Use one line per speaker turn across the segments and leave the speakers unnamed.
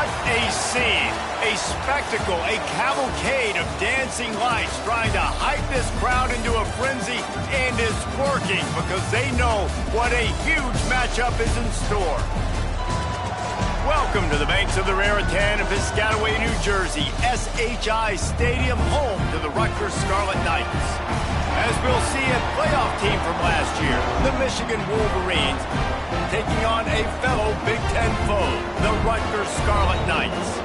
What a scene, a spectacle, a cavalcade of dancing lights trying to hype this crowd into a frenzy, and it's working because they know what a huge matchup is in store. Welcome to the banks of the Raritan in Piscataway, New Jersey, SHI Stadium, home to the Rutgers Scarlet Knights. As we'll see, a playoff team from last year, the Michigan Wolverines, taking on a fellow Big Ten foe, the Rutgers Scarlet Knights.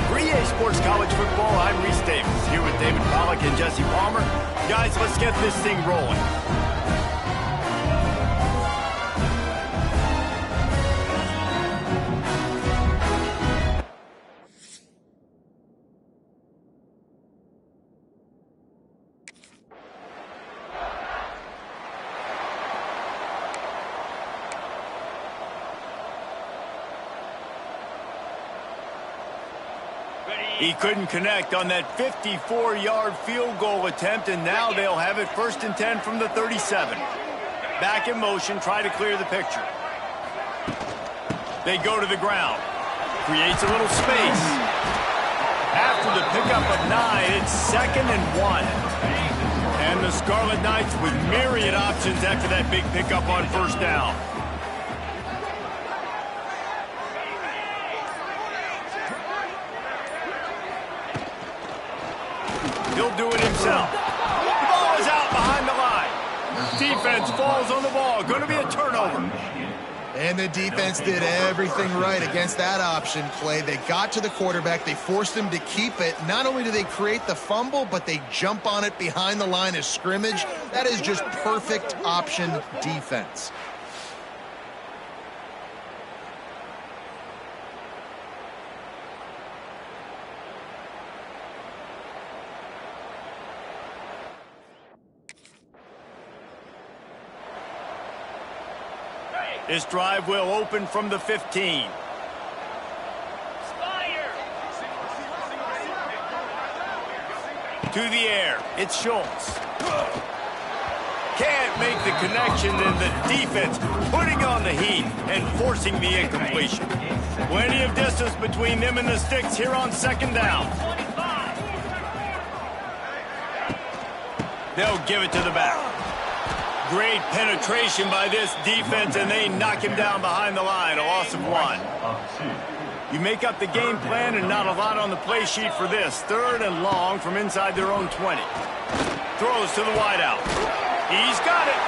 For EA Sports College Football, I'm Reese Davis, here with David Pollack and Jesse Palmer. Guys, let's get this thing rolling. He couldn't connect on that 54-yard field goal attempt, and now they'll have it 1st and 10 from the 37. Back in motion, try to clear the picture. They go to the ground. Creates a little space. After the pickup of 9, it's 2nd and 1. And the Scarlet Knights with myriad options after that big pickup on 1st down. He'll do it himself. The ball is out behind the line. Defense falls on the ball. Going to be a turnover.
And the defense did everything right against that option play. They got to the quarterback. They forced him to keep it. Not only do they create the fumble, but they jump on it behind the line of scrimmage. That is just perfect option defense.
This drive will open from the 15. To the air, it's Schultz. Can't make the connection, and the defense putting on the heat and forcing the incompletion. Plenty of distance between them and the sticks here on 2nd down. They'll give it to the back. Great penetration by this defense, and they knock him down behind the line, a loss of 1. You make up the game plan, and not a lot on the play sheet for this. 3rd and long from inside their own 20. Throws to the wideout. He's got it,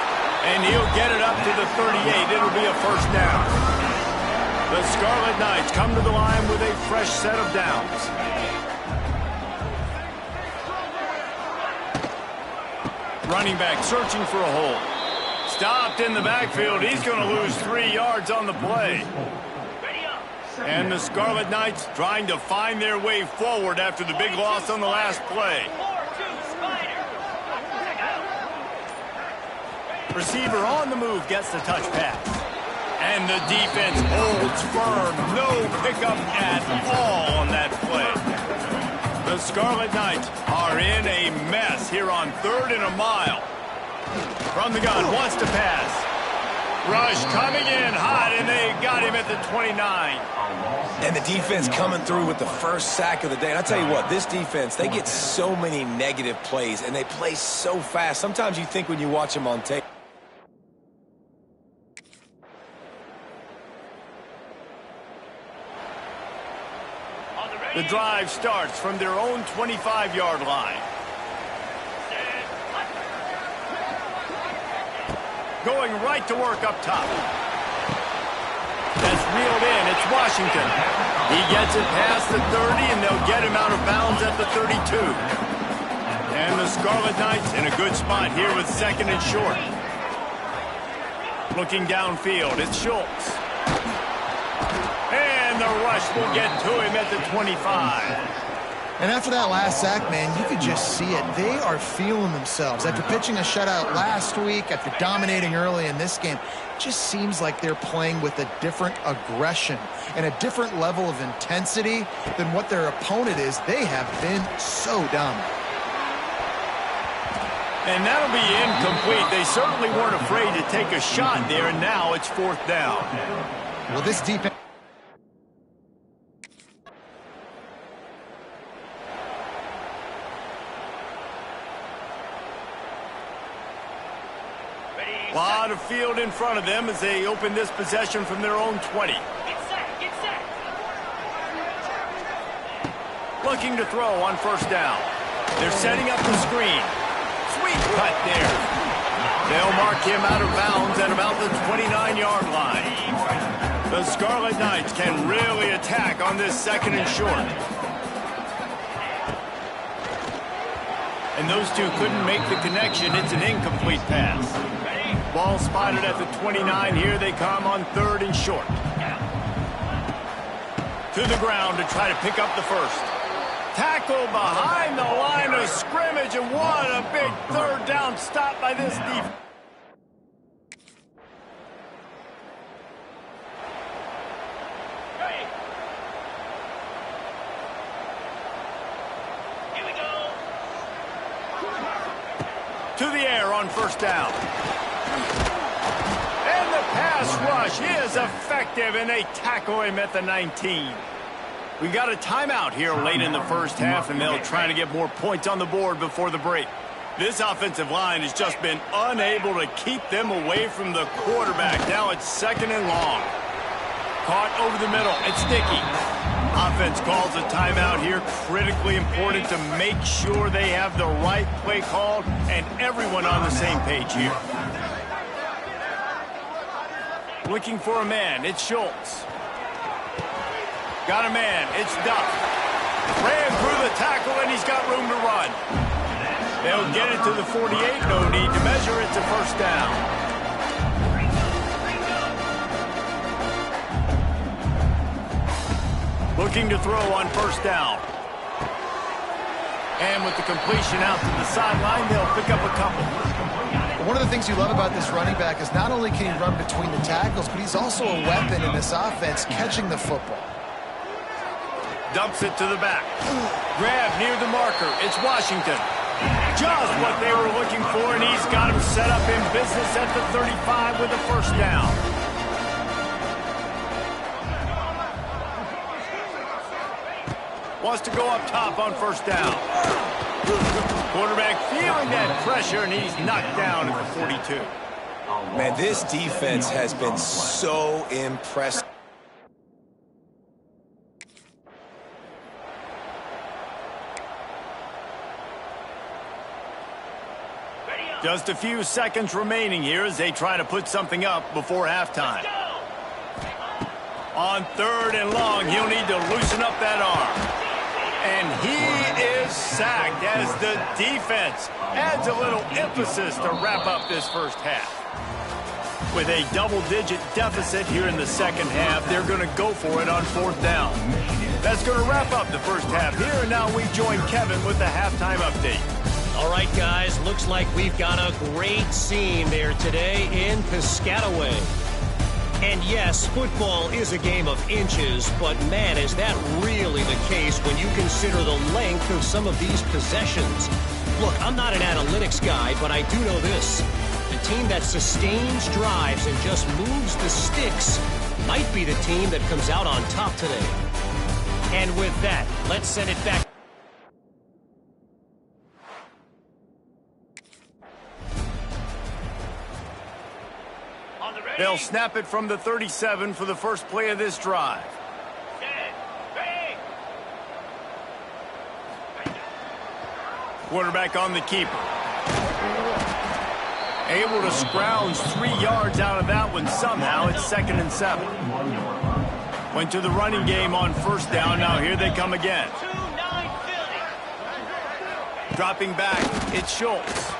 and he'll get it up to the 38. It'll be a 1st down. The Scarlet Knights come to the line with a fresh set of downs. Running back searching for a hole. Stopped in the backfield. He's going to lose 3 yards on the play. And the Scarlet Knights trying to find their way forward after the big loss on the last play. Receiver on the move gets the touch pass. And the defense holds firm. No pickup at all on that play. The Scarlet Knights are in a mess here on 3rd and a mile. From the gun, wants to pass. Rush coming in hot, and they got him at the 29.
And the defense coming through with the 1st sack of the day. And I tell you what, this defense, they get so many negative plays, and they play so fast. Sometimes you think when you watch them on tape.
The drive starts from their own 25-yard line. Going right to work up top. That's reeled in. It's Washington. He gets it past the 30, and they'll get him out of bounds at the 32. And the Scarlet Knights in a good spot here with 2nd and short. Looking downfield, it's Schultz. And the rush will get to him at the 25.
And after that last sack, man, you could just see it. They are feeling themselves. After pitching a shutout last week, after dominating early in this game, it just seems like they're playing with a different aggression and a different level of intensity than what their opponent is. They have been so dominant.
And that'll be incomplete. They certainly weren't afraid to take a shot there, and now it's 4th down.
Well, this defense...
A lot of field in front of them as they open this possession from their own 20. Looking to throw on first down. They're setting up the screen. Sweet cut there. They'll mark him out of bounds at about the 29-yard line. The Scarlet Knights can really attack on this second and short. And those two couldn't make the connection. It's an incomplete pass. Ball spotted at the 29. Here they come on third and short. To the ground to try to pick up the first. Tackle behind the line of scrimmage, and what a big third down stop by this defense. Here we go. To the air on first down. And the pass rush is effective, and they tackle him at the 19. We got a timeout here late in the first half, and they'll try to get more points on the board before the break. This offensive line has just been unable to keep them away from the quarterback. Now it's second and long. Caught over the middle. It's Dickey. Offense calls a timeout here. Critically important to make sure they have the right play called and everyone on the same page here. Looking for a man. It's Schultz. Got a man. It's Duff. Ran through the tackle, and he's got room to run. They'll get it to the 48. No need to measure. It's a first down. Looking to throw on first down. And with the completion out to the sideline, they'll pick up a couple.
One of the things you love about this running back is not only can he run between the tackles, but he's also a weapon in this offense, catching the football.
Dumps it to the back. Grab near the marker. It's Washington. Just what they were looking for, and he's got him set up in business at the 35 with a first down. Wants to go up top on first down. Quarterback feeling that pressure, and he's knocked down at the 42.
Man, this defense has been so impressive.
Just a few seconds remaining here as they try to put something up before halftime. On third and long, he'll need to loosen up that arm. And he is sacked as the defense adds a little emphasis to wrap up this first half. With a double-digit deficit here in the second half, they're going to go for it on fourth down. That's going to wrap up the first half here, and now we join Kevin with the halftime update.
All right, guys, looks like we've got a great scene there today in Piscataway. And yes, football is a game of inches, but man, is that really the case when you consider the length of some of these possessions. Look, I'm not an analytics guy, but I do know this. The team that sustains drives and just moves the sticks might be the team that comes out on top today. And with that, let's send it back.
They'll snap it from the 37 for the first play of this drive. Quarterback on the keeper. Able to scrounge 3 yards out of that one somehow. It's 2nd and 7. Went to the running game on first down. Now here they come again. Dropping back, it's Schultz.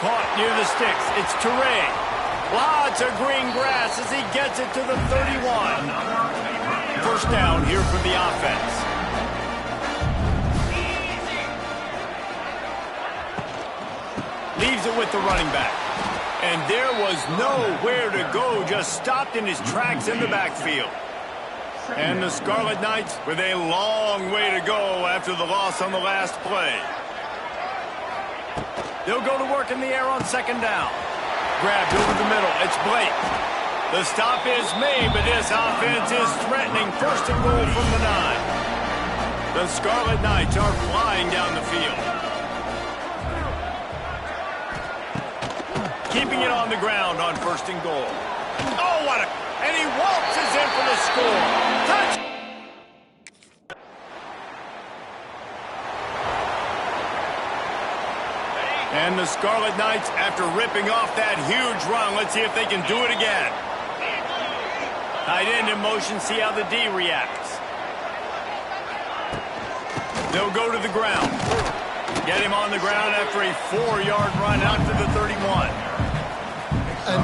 Caught near the sticks. It's Toure. Lots of green grass as he gets it to the 31. First down here for the offense. Leaves it with the running back. And there was nowhere to go, just stopped in his tracks in the backfield. And the Scarlet Knights with a long way to go after the loss on the last play. They'll go to work in the air on second down. Grabbed over the middle. It's Blake. The stop is made, but this offense is threatening. First and goal from the 9. The Scarlet Knights are flying down the field. keeping it on the ground on 1st and goal. Oh, what a... And he waltzes in for the score. Touch! And the Scarlet Knights, after ripping off that huge run, let's see if they can do it again. Tight end in motion, see how the D reacts. They'll go to the ground. Get him on the ground after a 4-yard run out to the 31.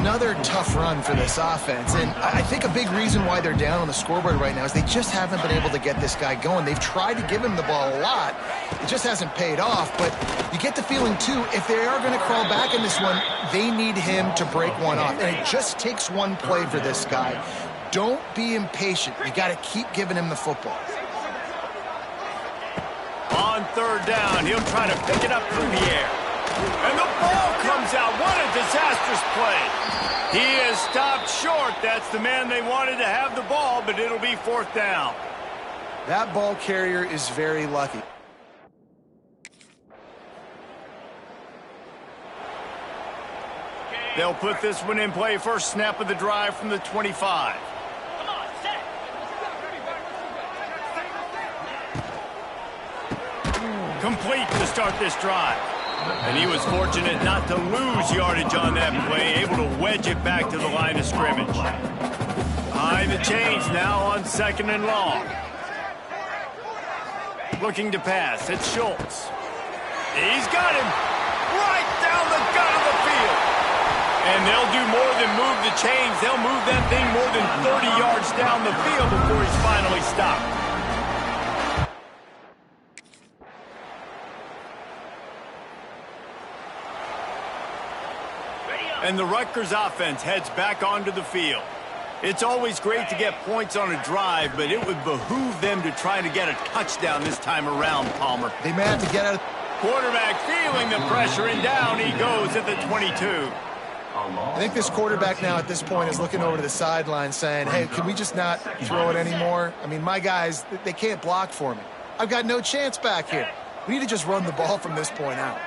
Another tough run for this offense, and I think a big reason why they're down on the scoreboard right now is they just haven't been able to get this guy going. They've tried to give him the ball a lot. It just hasn't paid off, but you get the feeling, too, if they are going to crawl back in this one, they need him to break one off, and it just takes one play for this guy. Don't be impatient. You got to keep giving him the football.
On 3rd down, he'll try to pick it up through the air. And the ball comes out. What a disastrous play. He is stopped short. That's the man they wanted to have the ball, but it'll be 4th down.
That ball carrier is very lucky.
They'll put this one in play. First snap of the drive from the 25. Complete to start this drive. And he was fortunate not to lose yardage on that play, able to wedge it back to the line of scrimmage. Behind the chains now on 2nd and long. Looking to pass, it's Schultz. He's got him right down the gut of the field. And they'll do more than move the chains. They'll move that thing more than 30 yards down the field before he's finally stopped. And the Rutgers offense heads back onto the field. It's always great to get points on a drive, but it would behoove them to try to get a touchdown this time around, Palmer.
They may have to get out.
Quarterback feeling the pressure, and down he goes at the 22.
I think this quarterback now at this point is looking over to the sideline saying, hey, can we just not throw it anymore? I mean, my guys, they can't block for me. I've got no chance back here. We need to just run the ball from this point out.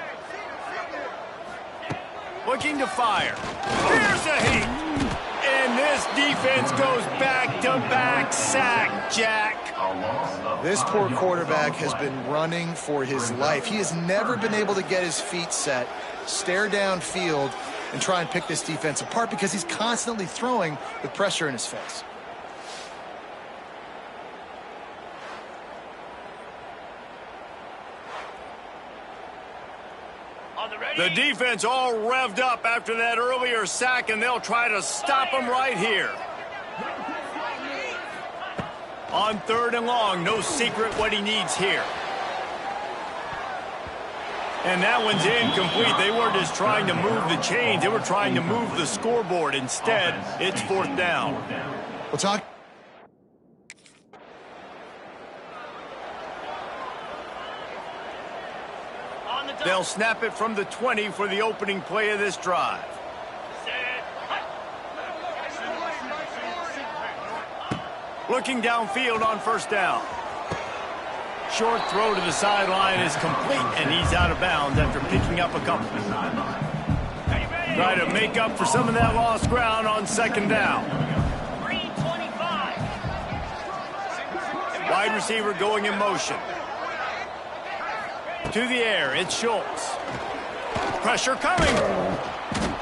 Looking to fire. Here's a heat. And this defense goes back-to-back sack, Jack.
This poor quarterback has been running for his life. He has never been able to get his feet set, stare downfield, and try and pick this defense apart because he's constantly throwing with pressure in his face.
The defense all revved up after that earlier sack, and they'll try to stop him right here. On 3rd and long, no secret what he needs here. And that one's incomplete. They weren't just trying to move the chains. They were trying to move the scoreboard. Instead, it's 4th down.
We'll talk.
They'll snap it from the 20 for the opening play of this drive. Looking downfield on 1st down. Short throw to the sideline is complete, and he's out of bounds after picking up a couple. Try to make up for some of that lost ground on 2nd down. Wide receiver going in motion. To the air, it's Schultz. Pressure coming.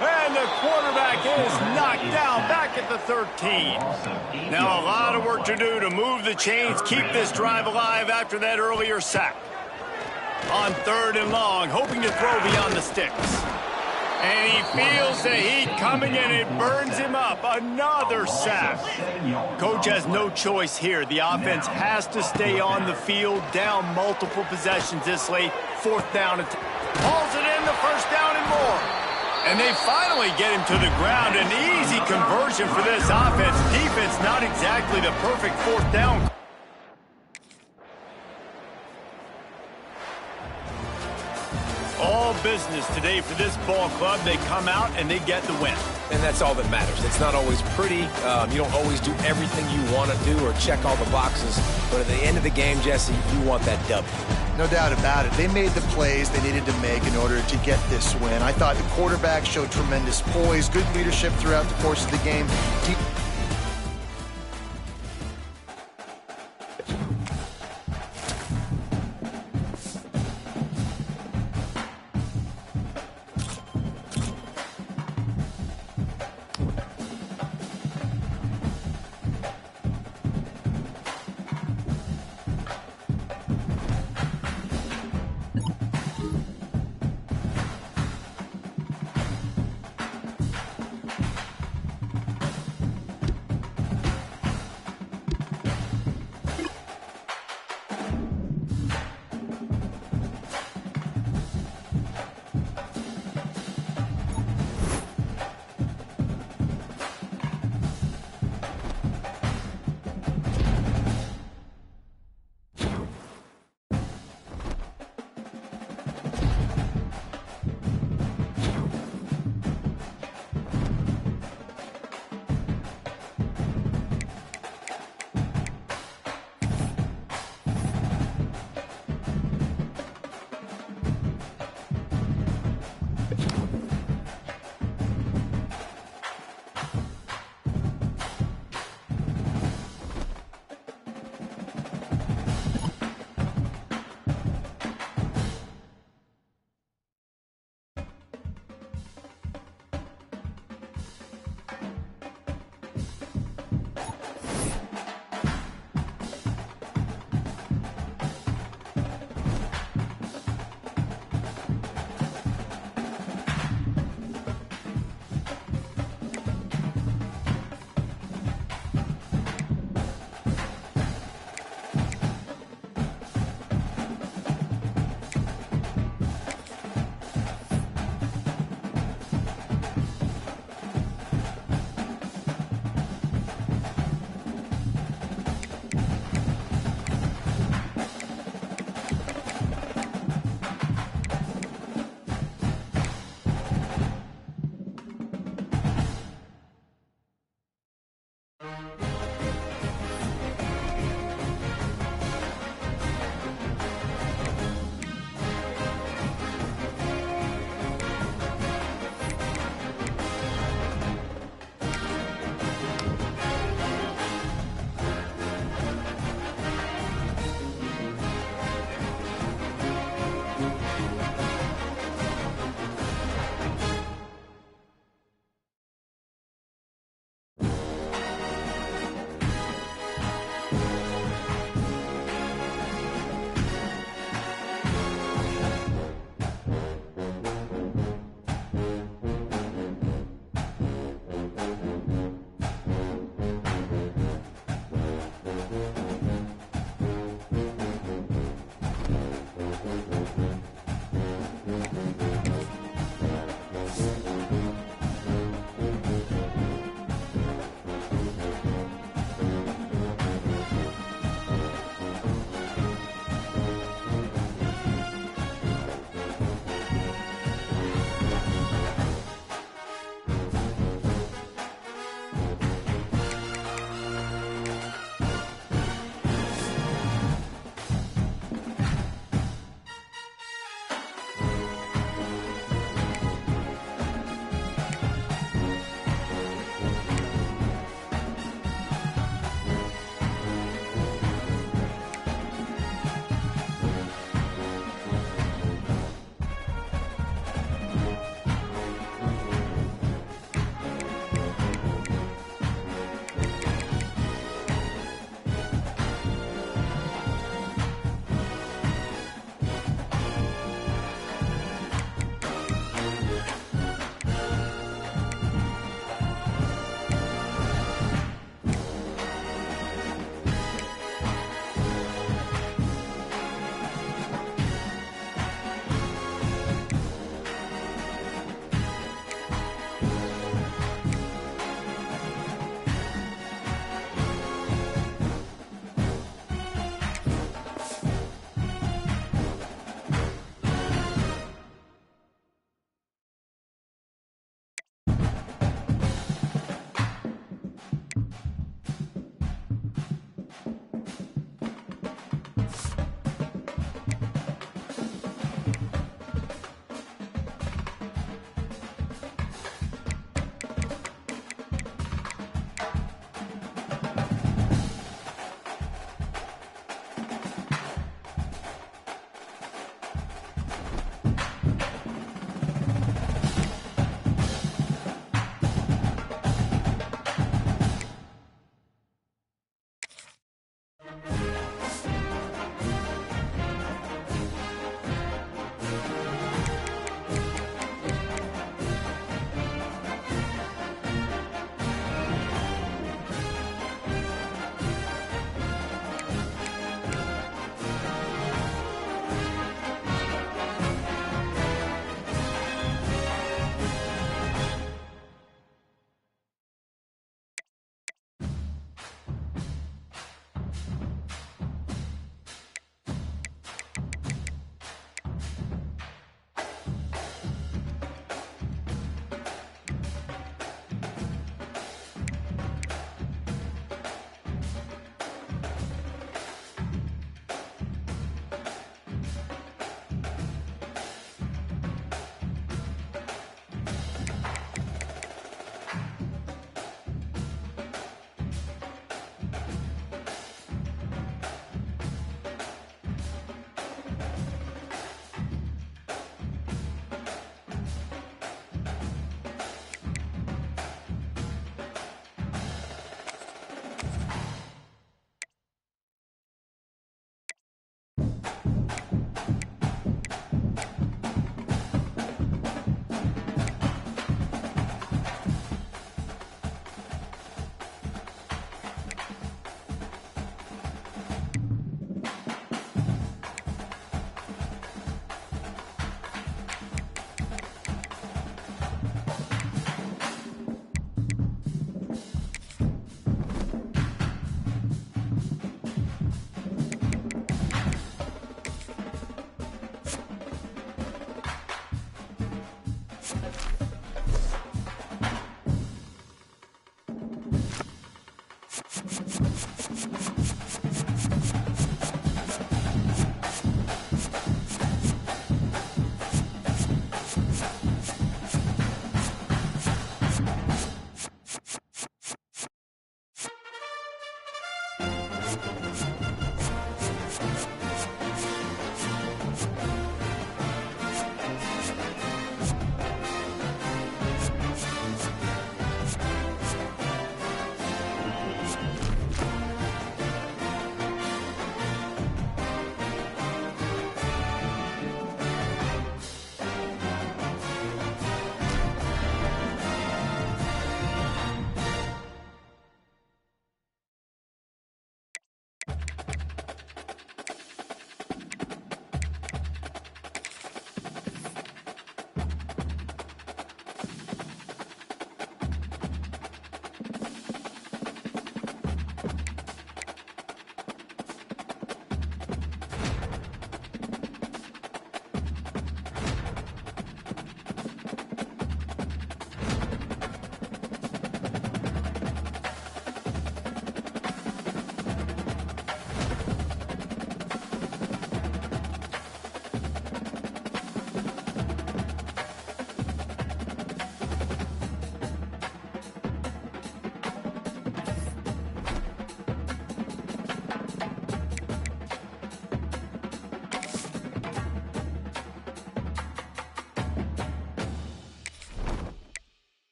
And the quarterback is knocked down back at the 13. Now a lot of work to do to move the chains, keep this drive alive after that earlier sack. On 3rd and long, hoping to throw beyond the sticks. And he feels the heat coming, and it burns him up. Another sack. Coach has no choice here. The offense has to stay on the field, down multiple possessions this late. 4th down. Hauls it in, the 1st down and more. And they finally get him to the ground. An easy conversion for this offense. Defense not exactly the perfect 4th down. all business today for this ball club. They come out and they get the win.
And that's all that matters. It's not always pretty. You don't always do everything you want to do or check all the boxes. But at the end of the game, Jesse, you want that W.
No doubt about it. They made the plays they needed to make in order to get this win. I thought the quarterback showed tremendous poise, good leadership throughout the course of the game.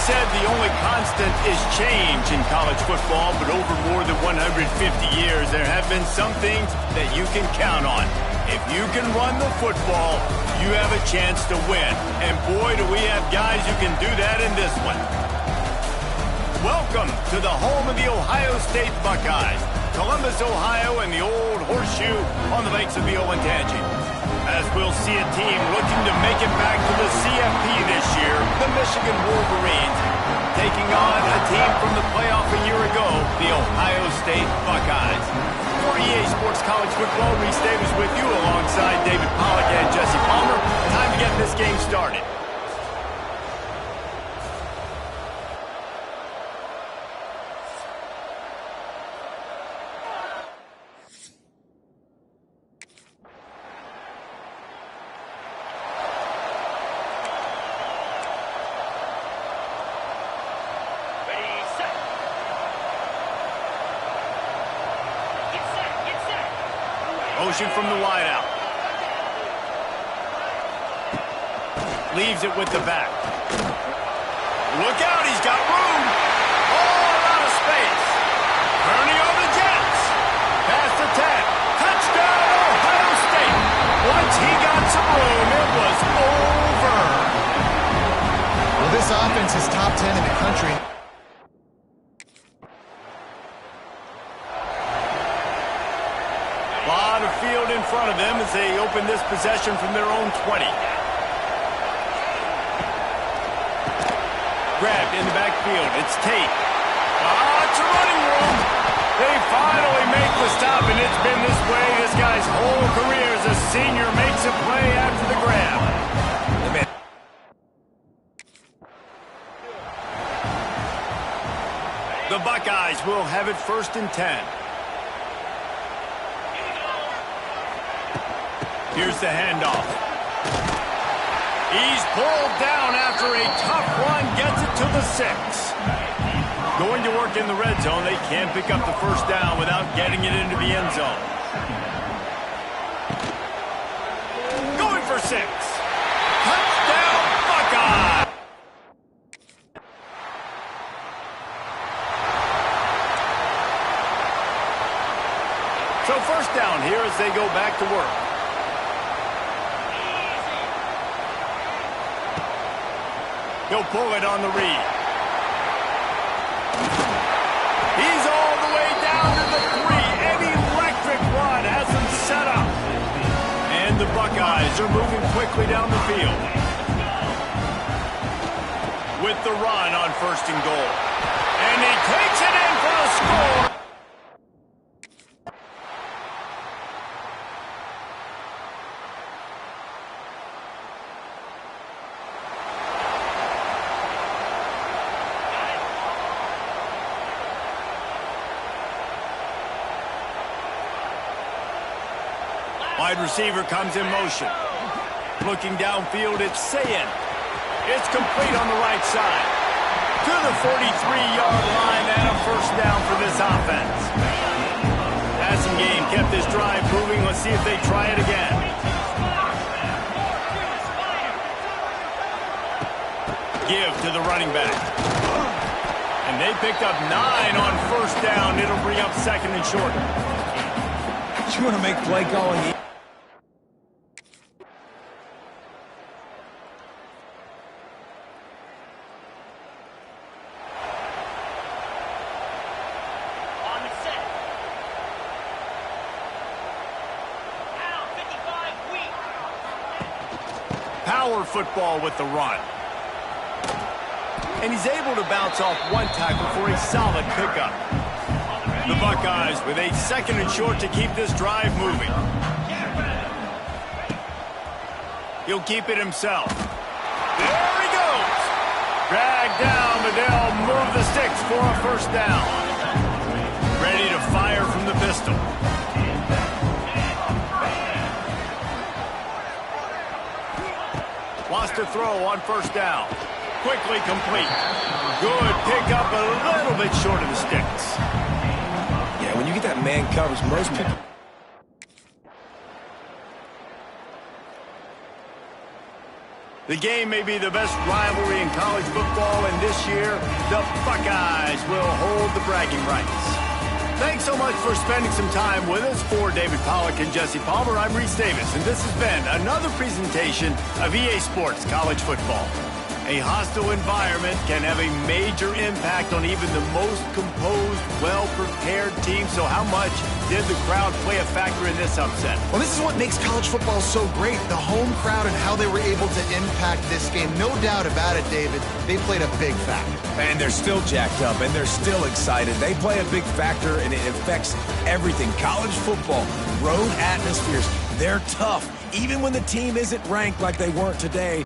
Said the only constant is change in college football, but over more than 150 years, there have been some things that you can count on. If you can run the football, you have a chance to win. And boy, do we have guys who can do that in this one. Welcome to the home of the Ohio State Buckeyes, Columbus, Ohio, and the old horseshoe on the banks of the Olentangy. As we'll see a team looking to make it back to the CFP this year, the Michigan Wolverines, taking on a team from the playoff a year ago, the Ohio State Buckeyes. For EA Sports College Football, Reese Davis with you alongside David Pollack and Jesse Palmer. Time to get this game started. Motion from the wideout. Leaves it with the back. Look out, he's got room. All out of space. Turning on the Jets. Pass attack. Touchdown, Ohio State. Once he got some room, it was over.
Well, this offense is top 10 in the country.
Lot of field in front of them as they open this possession from their own 20. Grabbed in the backfield. It's Tate. It's a running room. They finally make the stop, and it's been this way. This guy's whole career as a senior makes a play after the grab. The Buckeyes will have it 1st and 10. Here's the handoff. He's pulled down after a tough run, gets it to the 6. Going to work in the red zone. They can't pick up the first down without getting it into the end zone. Going for 6. Touchdown, Buckeye! So 1st down here as they go back to work. He'll pull it on the read. He's all the way down to the 3. An electric run has him set up. And the Buckeyes are moving quickly down the field. With the run on 1st and goal. And he takes it in for the score. Wide receiver comes in motion. Looking downfield, it's Sayin. It's complete on the right side. To the 43-yard line and a 1st down for this offense. Passing game kept this drive moving. Let's see if they try it again. Give to the running back. And they picked up 9 on 1st down. It'll bring up 2nd and short.
You want to make play calling?
Power football with the run. And he's able to bounce off one tackle for a solid pickup. The Buckeyes with a 2nd and short to keep this drive moving. He'll keep it himself. There he goes. Dragged down, but they'll move the sticks for a first down. Ready to fire from the pistol. Wants to throw on first down. Quickly complete. Good pickup, a little bit short of the sticks.
Yeah, when you get that man coverage, most people...
The game may be the best rivalry in college football, and this year, the Buckeyes will hold the bragging rights. Thanks so much for spending some time with us. For David Pollack and Jesse Palmer, I'm Reese Davis, and this has been another presentation of EA Sports College Football. A hostile environment can have a major impact on even the most composed, well-prepared team. So how much did the crowd play a factor in this upset?
Well, this is what makes college football so great, the home crowd and how they were able to impact this game. No doubt about it, David. They played a big factor.
And they're still jacked up, and they're still excited. They play a big factor, and it affects everything. College football, road atmospheres, they're tough. Even when the team isn't ranked like they weren't today,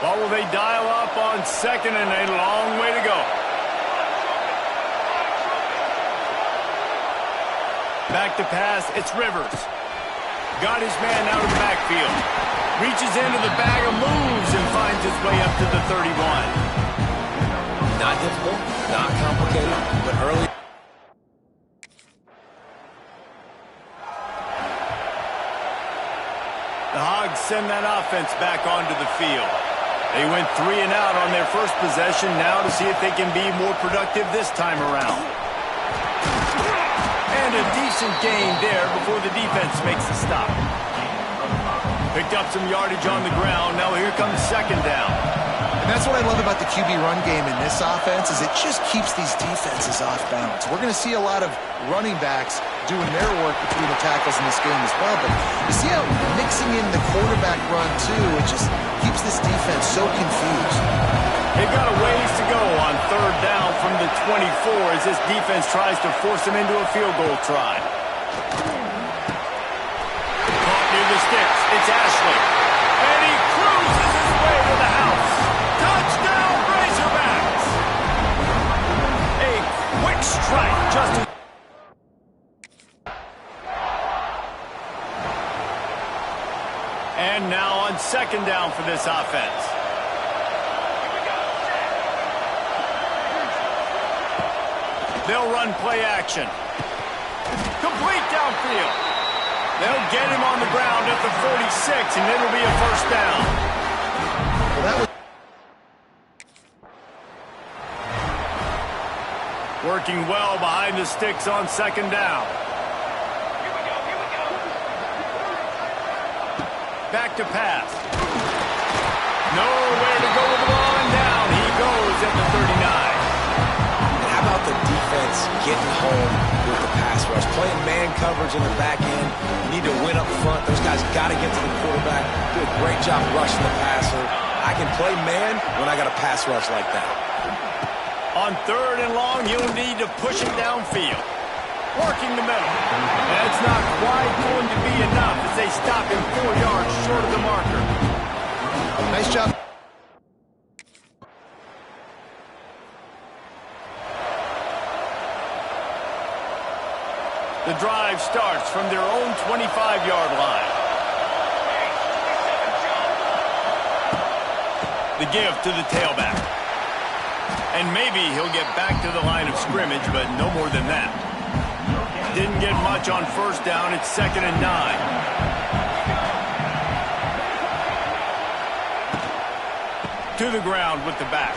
What will they dial up on second and a long way to go? Back to pass, it's Rivers. Got his man out of the backfield. Reaches into the bag of moves and finds his way up to the 31.
Not difficult, not complicated, but early.
The Hogs send that offense back onto the field. They went 3 and out on their first possession, now to see if they can be more productive this time around. And a decent gain there before the defense makes the stop. Picked up some yardage on the ground, now here comes second down.
And that's what I love about the QB run game in this offense, is it just keeps these defenses off balance. We're going to see a lot of running backs doing their work between the tackles in this game as well, but you see how mixing in the quarterback run too, it just keeps this defense so confused.
They've got a ways to go on third down from the 24 as this defense tries to force them into a field goal try. Caught near the sticks, it's Ashley. And he cruises his way to the house. Touchdown, Razorbacks! A quick strike, just and now on second down for this offense. They'll run play action. Complete downfield. They'll get him on the ground at the 46, and it'll be a first down.
Well, that was
working well behind the sticks on second down. Back to pass. Nowhere to go with the ball, and down he goes at the 39.
How about the defense getting home with the pass rush? Playing man coverage in the back end. You need to win up front. Those guys got to get to the quarterback. Do a great job rushing the passer. I can play man when I got a pass rush like that.
On third and long, you'll need to push it downfield. Working the middle. That's not quite going to be enough as they stop him 4 yards short of the marker.
Nice job.
The drive starts from their own 25-yard line. The give to the tailback. And maybe he'll get back to the line of scrimmage, but no more than that. Didn't get much on first down. It's 2nd and 9. To the ground with the back.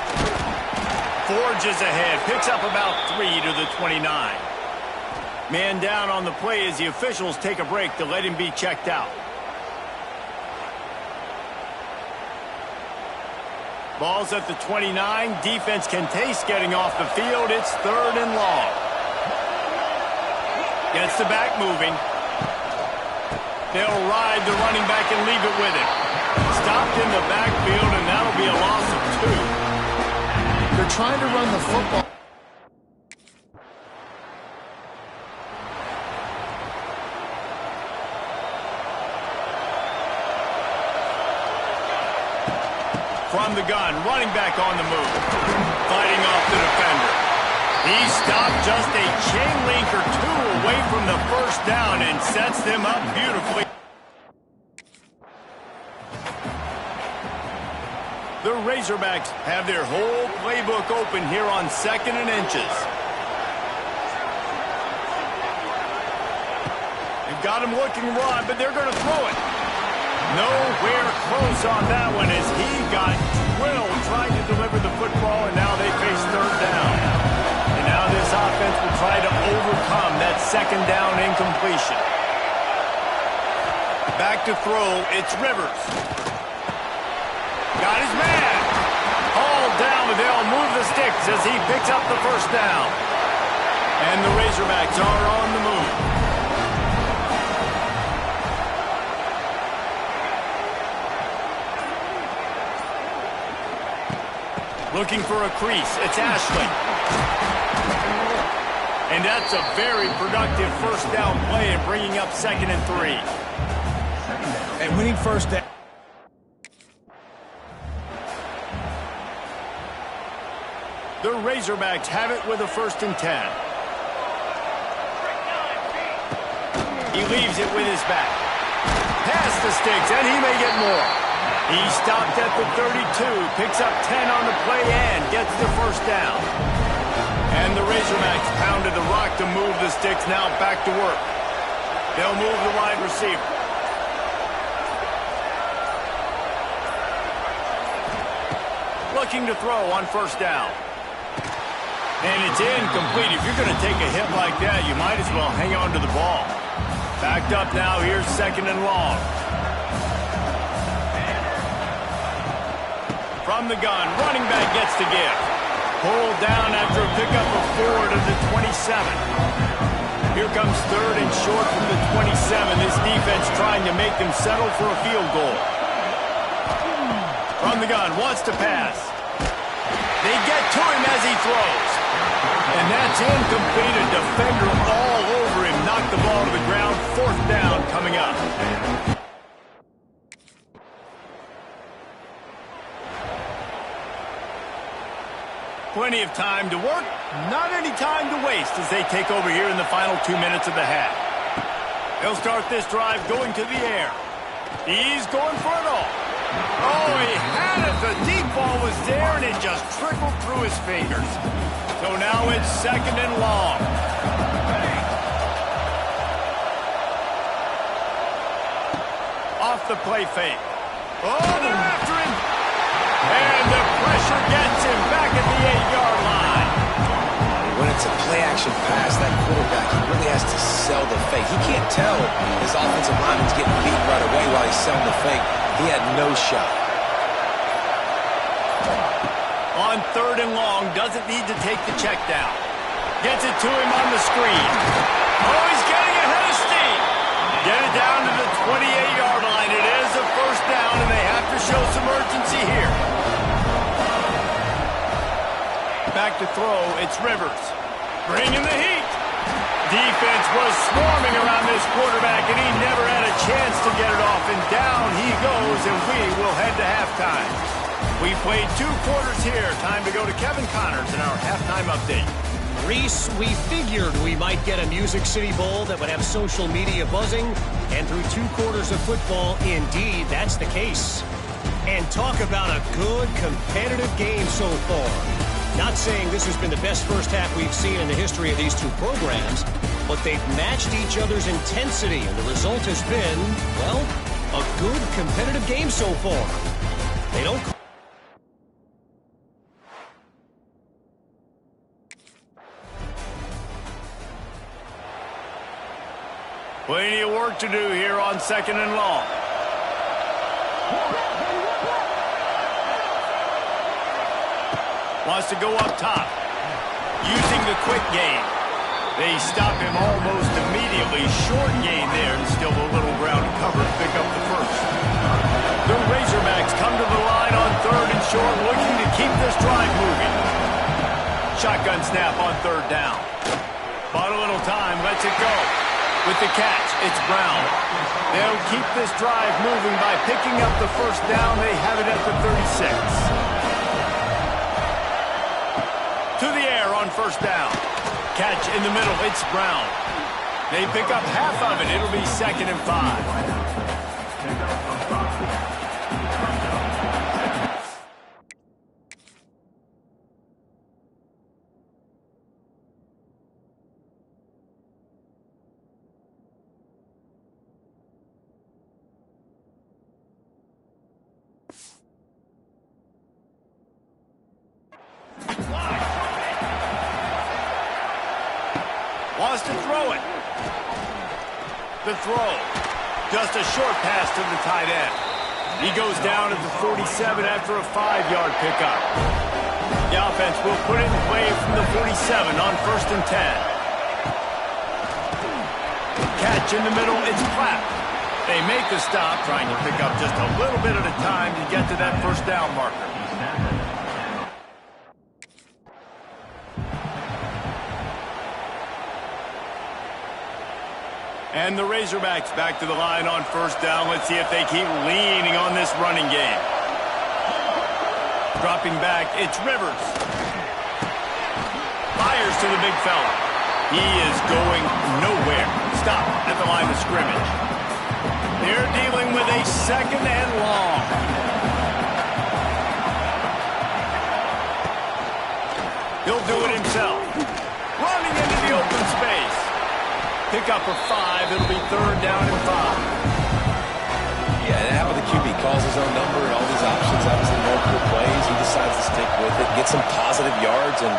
Forges ahead. Picks up about 3 to the 29. Man down on the play as the officials take a break to let him be checked out. Ball's at the 29. Defense can taste getting off the field. It's 3rd and long. Gets the back moving. They'll ride the running back and leave it with him. Stopped in the backfield, and that'll be a loss of 2.
They're trying to run the football.
From the gun, running back on the move. Fighting off the defender. He stopped just a chain link or 2 away from the first down and sets them up beautifully. The Razorbacks have their whole playbook open here on 2nd and inches. They've got him looking run, but they're going to throw it. Nowhere close on that one as he got drilled trying to deliver the football, and now they face 3rd down. And now this offense will try to overcome that 2nd down incompletion. Back to throw, it's Rivers. Got his man. Hauled down, but they'll move the sticks as he picks up the first down. And the Razorbacks are on the move. Looking for a crease. It's Ashley. And that's a very productive first down play and bringing up 2nd and 3.
And winning first down.
The Razorbacks have it with a 1st and 10. He leaves it with his back. Past the sticks, and he may get more. He stopped at the 32, picks up 10 on the play and gets the first down. And the Razorbacks pounded the rock to move the sticks, now back to work. They'll move the wide receiver. Looking to throw on first down. And it's incomplete. If you're going to take a hit like that, you might as well hang on to the ball. Backed up now, here's 2nd and long. From the gun, running back gets the give. Pulled down after a pickup of 4 to the 27. Here comes 3rd and short from the 27. This defense trying to make them settle for a field goal. From the gun, wants to pass. They get to him as he throws. And that's incomplete. A defender all over him. Knocked the ball to the ground. 4th down coming up. Plenty of time to work, not any time to waste as they take over here in the final 2 minutes of the half. They'll start this drive going to the air. He's going for it all. Oh, he had it. The deep ball was there, and it just trickled through his fingers. So now it's 2nd and long. Off the play fake. Oh, they're after him. And the pressure gets him back at the 8-yard line.
When it's a play-action pass, that quarterback, he really has to sell the fake. He can't tell his offensive lineman's getting beat right away while he's selling the fake. He had no shot.
On 3rd and long, doesn't need to take the check down. Gets it to him on the screen. Oh, he's getting ahead of steam. Get it down to the 28-yard line. It is a first down, and they have to show some urgency here. Back to throw, it's Rivers. Bringing the heat. Defense was swarming around this quarterback, and he never had a chance to get it off. And down he goes, and we will head to halftime. We played 2 quarters here. Time to go to Kevin Connors in our halftime update.
Reese, we figured we might get a Music City Bowl that would have social media buzzing, and through 2 quarters of football, indeed, that's the case. And talk about a good, competitive game so far. Not saying this has been the best first half we've seen in the history of these 2 programs, but they've matched each other's intensity, and the result has been, well, a good, competitive game so far. They don't...
Plenty of work to do here on 2nd and long. Wants to go up top. Using the quick game. They stop him almost immediately. Short gain there, and still a little ground to cover to pick up the first. The Razorbacks come to the line on 3rd and short, looking to keep this drive moving. Shotgun snap on 3rd down. Bought a little time, lets it go. With the catch, it's Brown. They'll keep this drive moving by picking up the first down. They have it at the 36. To the air on 1st down. Catch in the middle, it's Brown. They pick up half of it. It'll be 2nd and 5. Wants to throw it. The throw. Just a short pass to the tight end. He goes down at the 47 after a 5-yard pickup. The offense will put it in play from the 47 on 1st and 10. Catch in the middle, it's Clapp. They make the stop, trying to pick up just a little bit at a time to get to that 1st down marker. And the Razorbacks back to the line on 1st down. Let's see if they keep leaning on this running game. Dropping back, it's Rivers. Fires to the big fella. He is going nowhere. Stop at the line of scrimmage. They're dealing with a 2nd and long. He'll do it himself. Running into the open space. Pick up a 5. It'll be 3rd down and 5.
Yeah, and how about the QB calls his own number and all these options, obviously multiple plays. He decides to stick with it, get some positive yards, and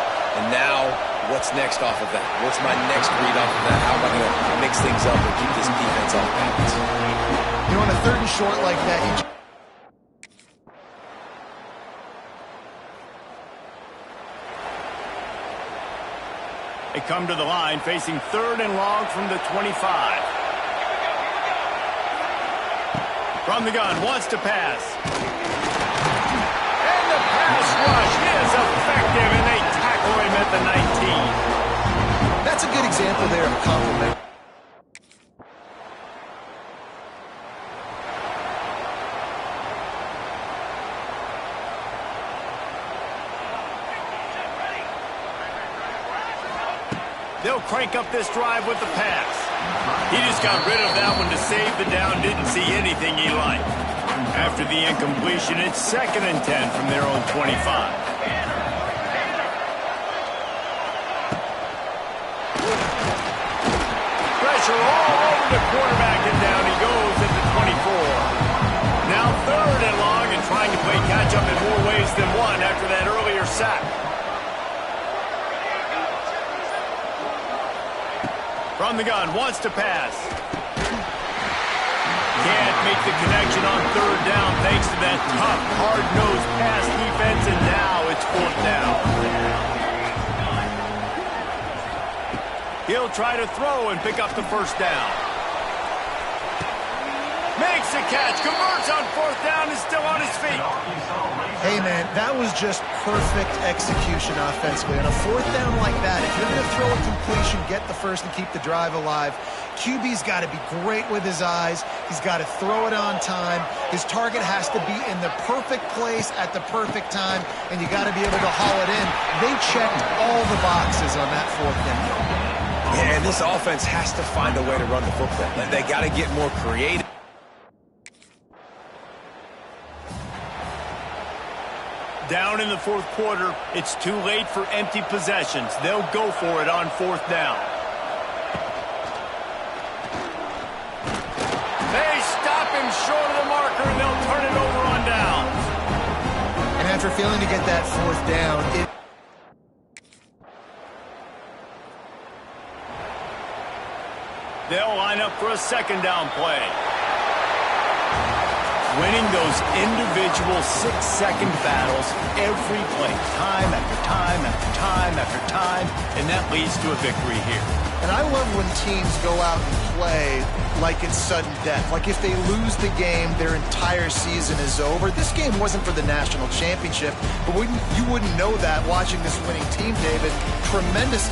now what's next off of that? What's my next read off of that? How am I going to mix things up and keep this defense off balance?
You know, on a 3rd and short like that,
They come to the line facing 3rd and long from the 25. From the gun, wants to pass. And the pass rush is effective, and they tackle him at the 19.
that's a good example there of a compliment.
They'll crank up this drive with the pass. He just got rid of that one to save the down. Didn't see anything he liked. After the incompletion, it's 2nd and 10 from their own 25. Pressure all over the quarterback, and down he goes at the 24. Now 3rd and long, and trying to play catch-up in more ways than one after that earlier sack. From the gun, wants to pass. Can't make the connection on 3rd down thanks to that tough, hard-nosed pass defense, and now it's 4th down. He'll try to throw and pick up the 1st down. Makes the catch, converts on fourth down, and still on his feet.
Hey, man, that was just perfect execution offensively. On a fourth down like that, if you're going to throw a completion, get the first and keep the drive alive, QB's got to be great with his eyes. He's got to throw it on time. His target has to be in the perfect place at the perfect time, and you got to be able to haul it in. They checked all the boxes on that fourth down.
Yeah, and this offense has to find a way to run the football. They got to get more creative.
Down in the fourth quarter, it's too late for empty possessions. They'll go for it on fourth down. They stop him short of the marker, and they'll turn it over on downs.
And after failing to get that fourth down,
They'll line up for a second down play. Winning those individual 6-second battles every play, time after time after time after time, and that leads to a victory here.
and I love when teams go out and play like it's sudden death. Like if they lose the game, their entire season is over. This game wasn't for the national championship, but you wouldn't know that watching this winning team, David. Tremendous.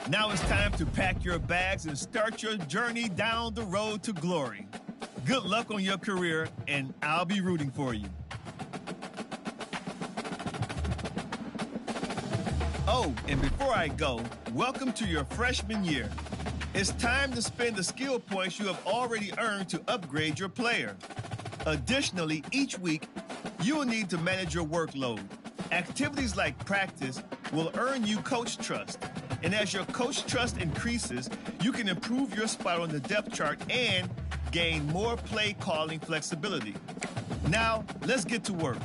Now it's time to pack your bags and start your journey down the road to glory. Good luck on your career, and I'll be rooting for you. Oh, and before I go, welcome to your freshman year. It's time to spend the skill points you have already earned to upgrade your player. Additionally, each week, you will need to manage your workload. Activities like practice will earn you coach trust. And as your coach trust increases, you can improve your spot on the depth chart and gain more play calling flexibility. Now, let's get to work.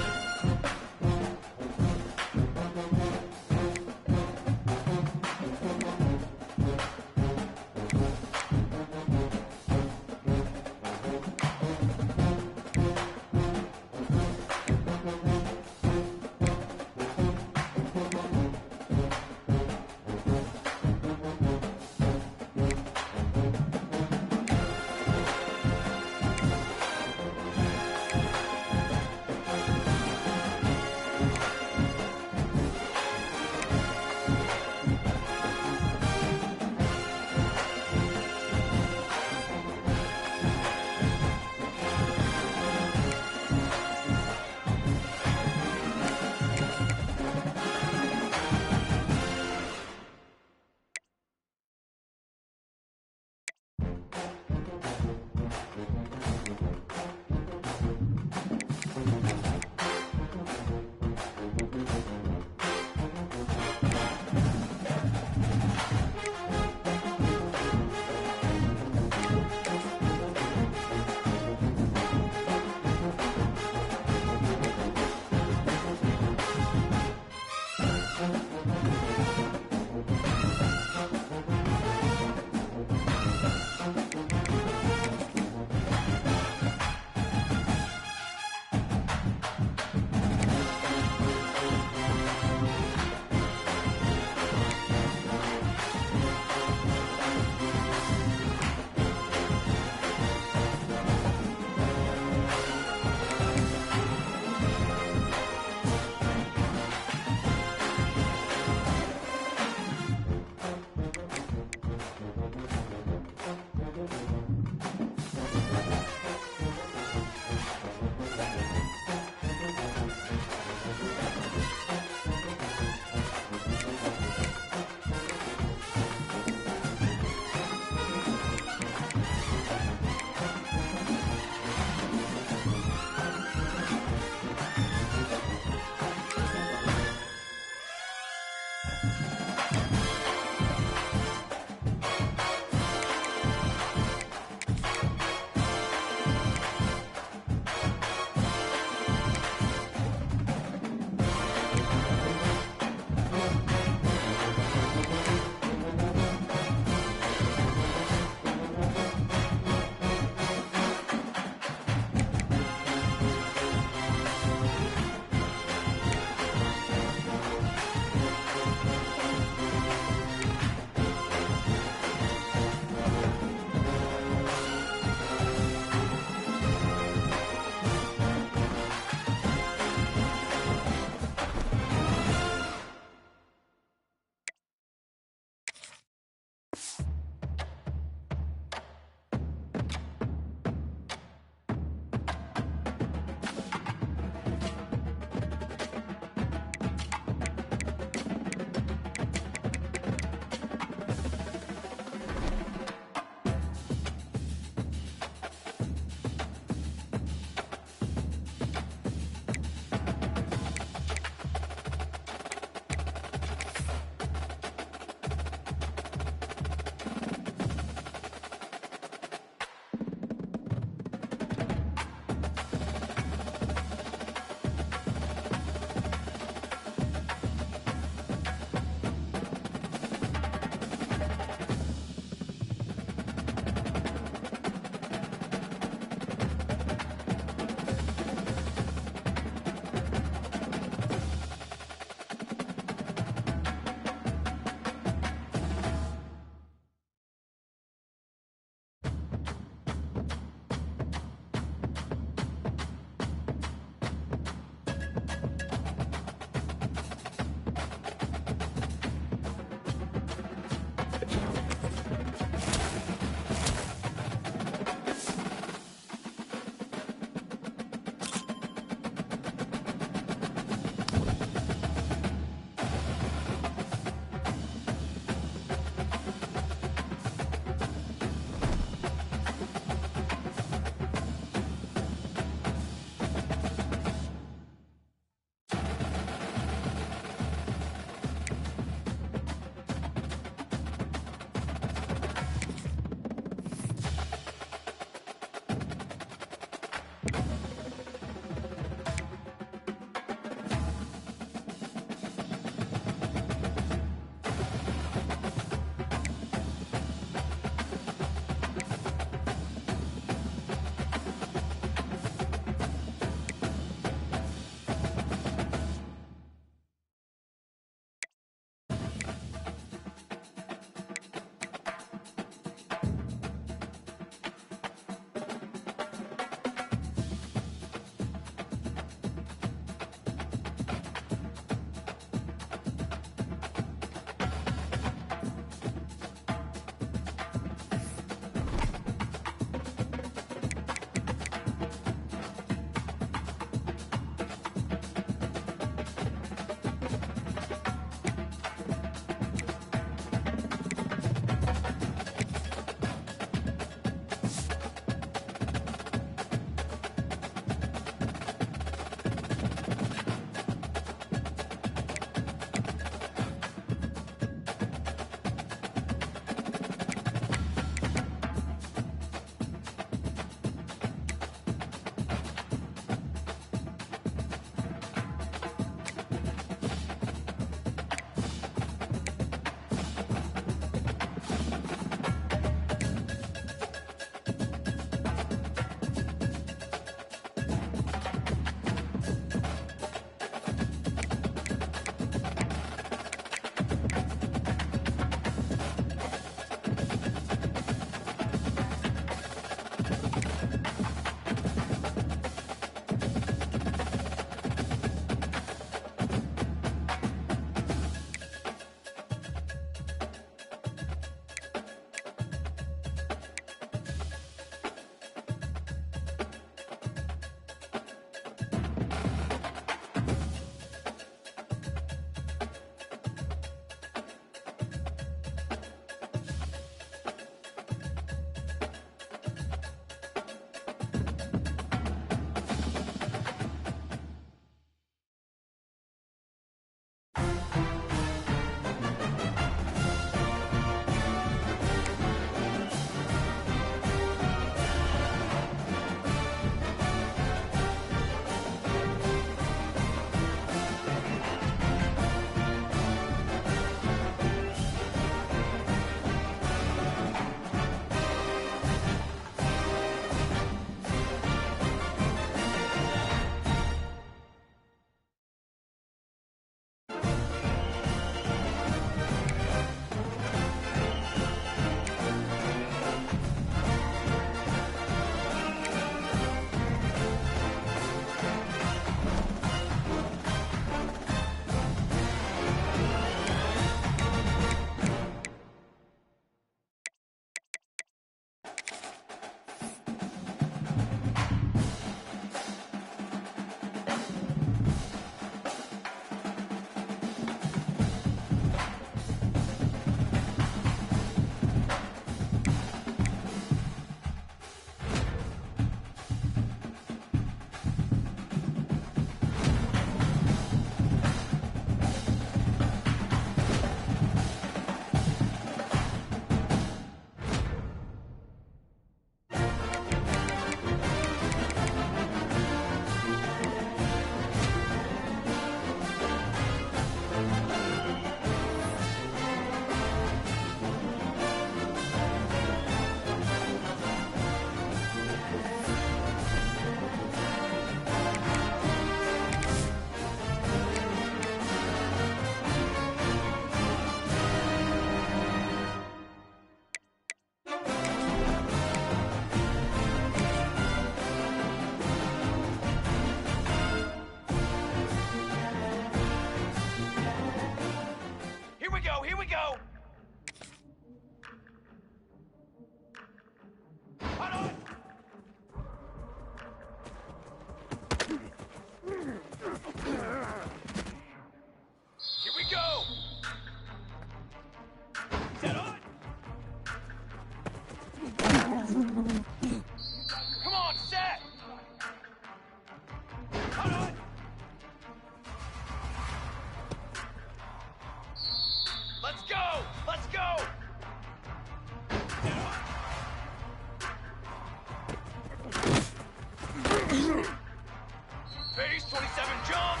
Base 27 jump.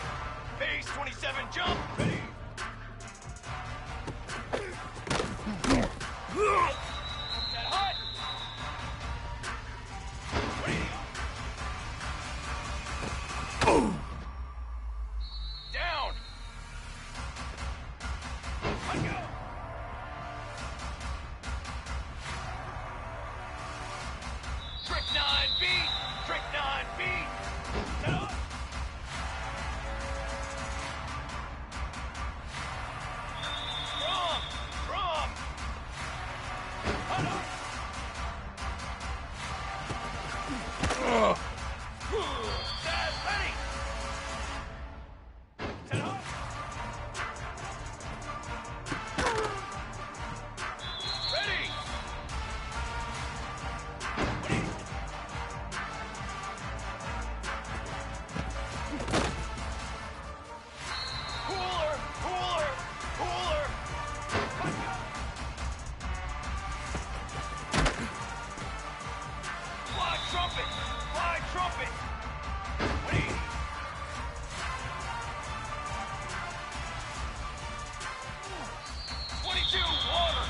Base 27 jump. Ready. Set hot. Ready. Down. Let go. Trick 9 beat. Trick 9 beat. Set up. Drum. Drum. Hold up. Stand ready. Set up. Ready. Cooler, cooler, cooler. Fly trumpet, fly trumpet. Wait. Water.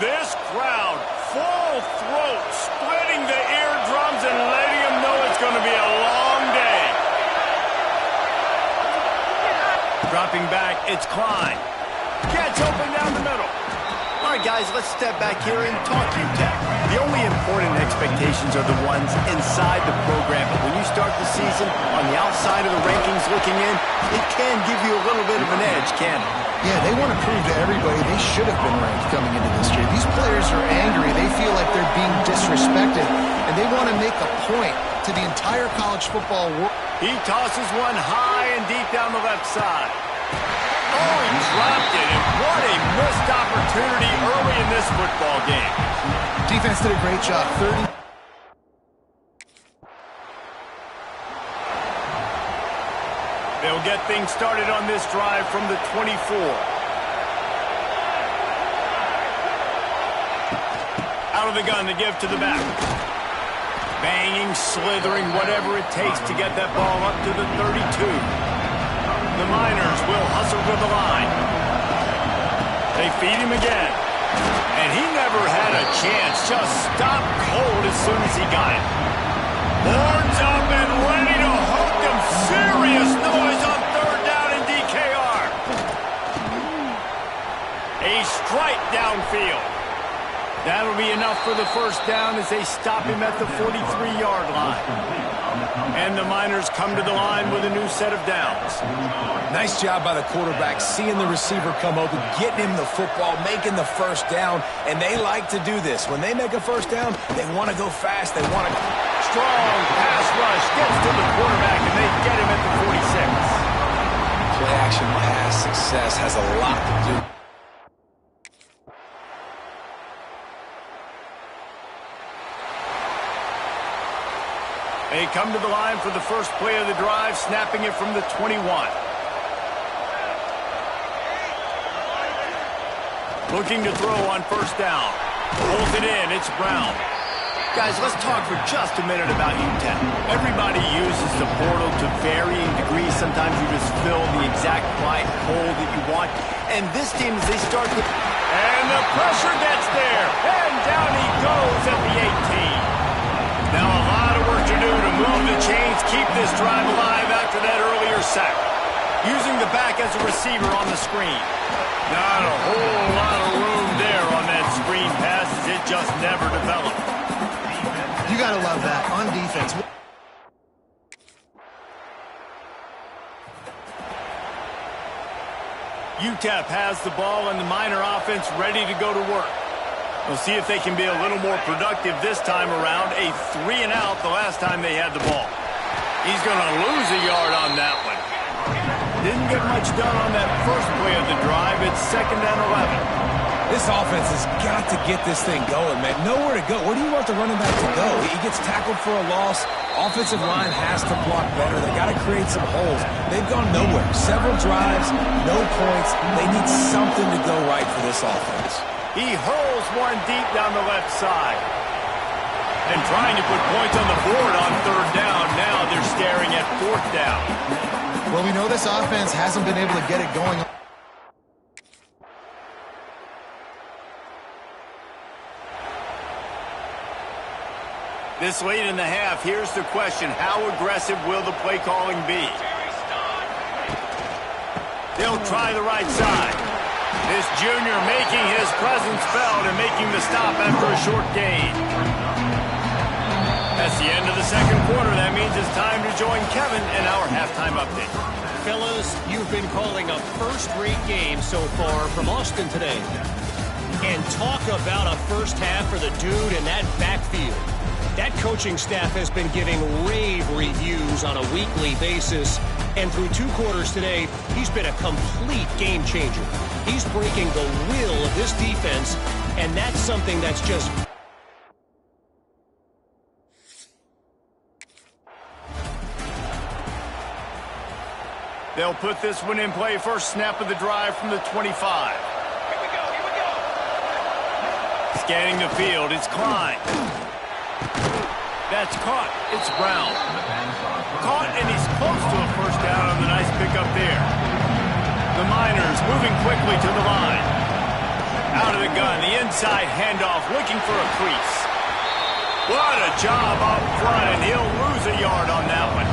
This crowd, full throat, splitting the eardrums and letting them know it's going to be a long day. Dropping back, it's Klein. Gets open down the middle.
All right, guys, let's step back here and talk to you, Tech.
The only important expectations are the ones inside the program, but when you start the season on the outside of the rankings looking in, it can give you a little bit of an edge, can't it?
Yeah, they want to prove to everybody they should have been ranked coming into this year. These players are angry. They feel like they're being disrespected, and they want to make a point to the entire college football world.
He tosses one high and deep down the left side. Oh, he dropped it, and what a missed opportunity early in this football game.
Defense did a great job. 30.
They'll get things started on this drive from the 24. Out of the gun to give to the back. Banging, slithering, whatever it takes to get that ball up to the 32. The Miners will hustle to the line. They feed him again. And he never had a chance. Just stopped cold as soon as he got it. Boards up and ready to hook them. Serious noise on third down in DKR. A downfield. That'll be enough for the first down as they stop him at the 43-yard line. And the Miners come to the line with a new set of downs.
Nice job by the quarterback, seeing the receiver come open, getting him the football, making the first down, and they like to do this. When they make a first down, they want to go fast. They want to...
Strong pass rush gets to the quarterback, and they get him at the 46.
Play-action pass success has a lot to do.
They come to the line for the first play of the drive, snapping it from the 21. Looking to throw on first down. Pulls it in. It's Brown.
Guys, let's talk for just a minute about UTEP.
Everybody uses the portal to varying degrees. Sometimes you just fill the exact right hole that you want. And this team, as they start to... And the pressure gets there. And down he goes at the 18. Now a lot of work to do to move the chains, keep this drive alive after that earlier sack. Using the back as a receiver on the screen. Not a whole lot of room there on that screen pass as it just never developed.
You got to love that on defense.
UTEP has the ball and the Miner offense ready to go to work. We'll see if they can be a little more productive this time around. A 3-and-out the last time they had the ball. He's going to lose a yard on that one. Didn't get much done on that first play of the drive. It's 2nd and 11.
This offense has got to get this thing going, man. Nowhere to go. Where do you want the running back to go? He gets tackled for a loss. Offensive line has to block better. They got to create some holes. They've gone nowhere. Several drives, no points. They need something to go right for this offense.
He hurls one deep down the left side. And trying to put points on the board on 3rd down. Now they're staring at 4th down.
Well, we know this offense hasn't been able to get it going.
This late in the half, here's the question. How aggressive will the play calling be? They'll try the right side. This junior making his presence felt and making the stop after a short gain. That's the end of the 2nd quarter. That means it's time to join Kevin in our halftime update.
Fellas, you've been calling a first-rate game so far from Austin today. And talk about a first half for the dude in that backfield. That coaching staff has been giving rave reviews on a weekly basis. And through 2 quarters today, he's been a complete game changer. He's breaking the will of this defense, and that's something that's just...
They'll put this one in play. First snap of the drive from the 25.
Here we go.
Scanning the field, it's Klein. That's caught. It's Brown. Caught, and he's close to a first down on the nice pickup there. The Miners moving quickly to the line. Out of the gun, the inside handoff, looking for a crease. What a job up front, and he'll lose a yard on that one.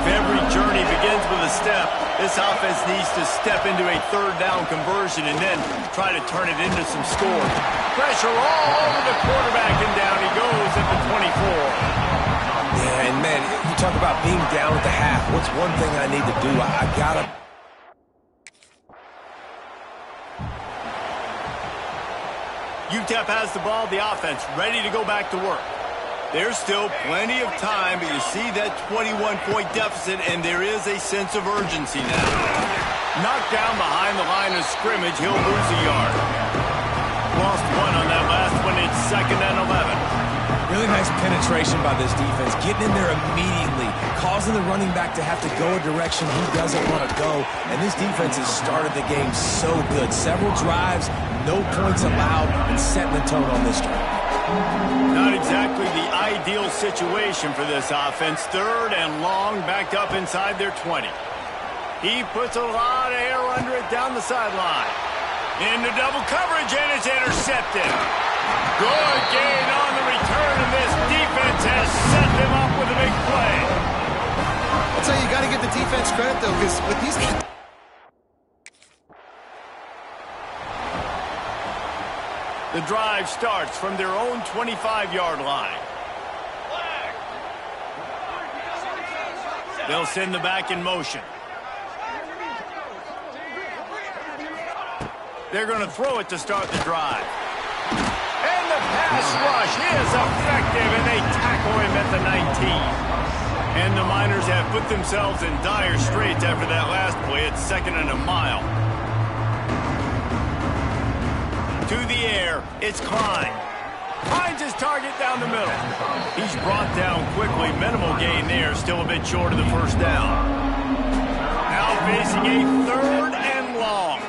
If every journey begins with a step, this offense needs to step into a 3rd down conversion and then try to turn it into some scores. Pressure all over the quarterback, and down he goes at the 24.
Yeah, and man, you talk about being down at the half. What's one thing I need to do? I gotta...
UTEP has the ball, the offense ready to go back to work. There's still plenty of time, but you see that 21-point deficit, and there is a sense of urgency now. Knocked down behind the line of scrimmage, he'll lose a yard. Lost one on that last one. It's 2nd and 11.
Really nice penetration by this defense, getting in there immediately, causing the running back to have to go a direction he doesn't want to go. And this defense has started the game so good. Several drives, no points allowed, and setting the tone on this drive.
Not exactly the ideal situation for this offense. 3rd and long, backed up inside their 20. He puts a lot of air under it down the sideline. Into double coverage, and it's intercepted. Good gain on the return, and this defense has set them up with a big play.
I'll tell you, you got to give the defense credit, though, because with these...
The drive starts from their own 25-yard line. They'll send the back in motion. They're going to throw it to start the drive. And the pass rush is effective, and they tackle him at the 19. And the Miners have put themselves in dire straits after that last play. It's 2nd and a mile. To the air, it's Klein. Finds his target down the middle. He's brought down quickly. Minimal gain there, still a bit short of the first down. Now facing a 3rd and long.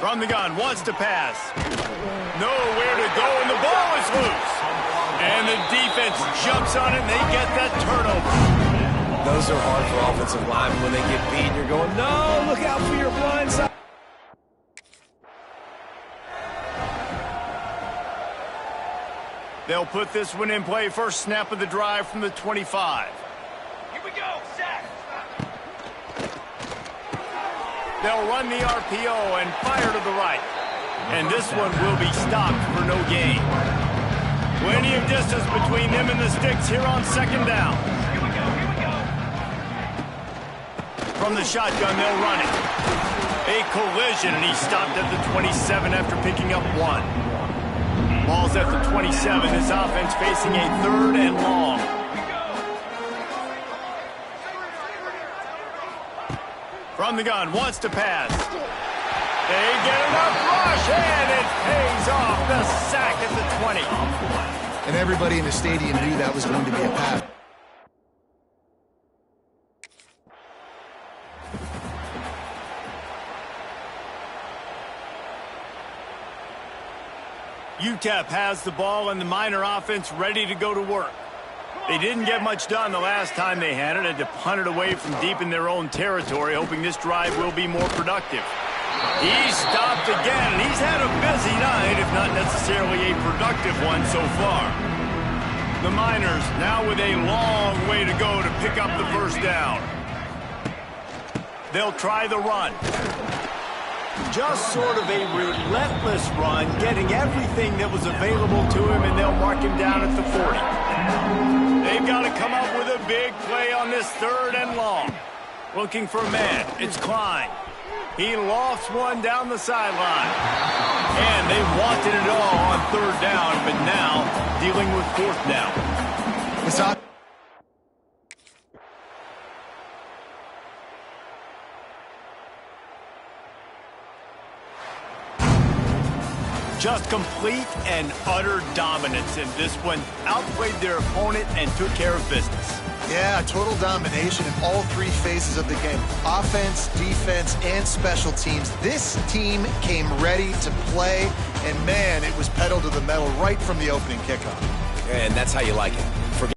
From the gun, wants to pass. Nowhere to go, and the ball is loose. And the defense jumps on it, and they get that turnover.
Those are hard for offensive linemen when they get beat. You're going, no, look out for your blind side.
They'll put this one in play. First snap of the drive from the 25.
Here we go, sack.
They'll run the RPO and fire to the right. And this one will be stopped for no gain. Plenty of distance between them and the sticks here on 2nd down.
Here we go, here we go.
From the shotgun, they'll run it. A collision, and he stopped at the 27 after picking up 1. Ball's at the 27. This offense facing a 3rd and long. From the gun, wants to pass. They get enough rush, and it pays off. The sack at the 20.
And everybody in the stadium knew that was going to be a pass.
UTEP has the ball and the Miner offense ready to go to work. They didn't get much done the last time they had it. Had to punt it away from deep in their own territory, hoping this drive will be more productive. He's stopped again, and he's had a busy night, if not necessarily a productive one so far. The Miners now with a long way to go to pick up the first down. They'll try the run. Just sort of a relentless run, getting everything that was available to him, and they'll mark him down at the 40. They've got to come up with a big play on this 3rd and long. Looking for a man. It's Klein. He lofts one down the sideline. And they wanted it all on 3rd down, but now dealing with 4th down.
It's not.
Just complete and utter dominance in this one. Outplayed their opponent and took care of business.
Yeah, total domination in all 3 phases of the game. Offense, defense, and special teams. This team came ready to play, and man, it was pedal to the metal right from the opening kickoff.
And that's how you like it. Forget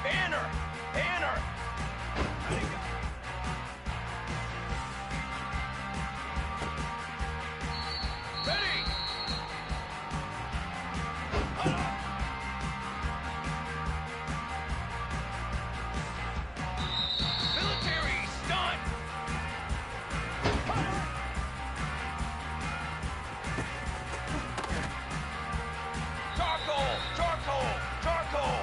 Banner! Banner! Ready! Military stunt! Charcoal! Charcoal! Charcoal!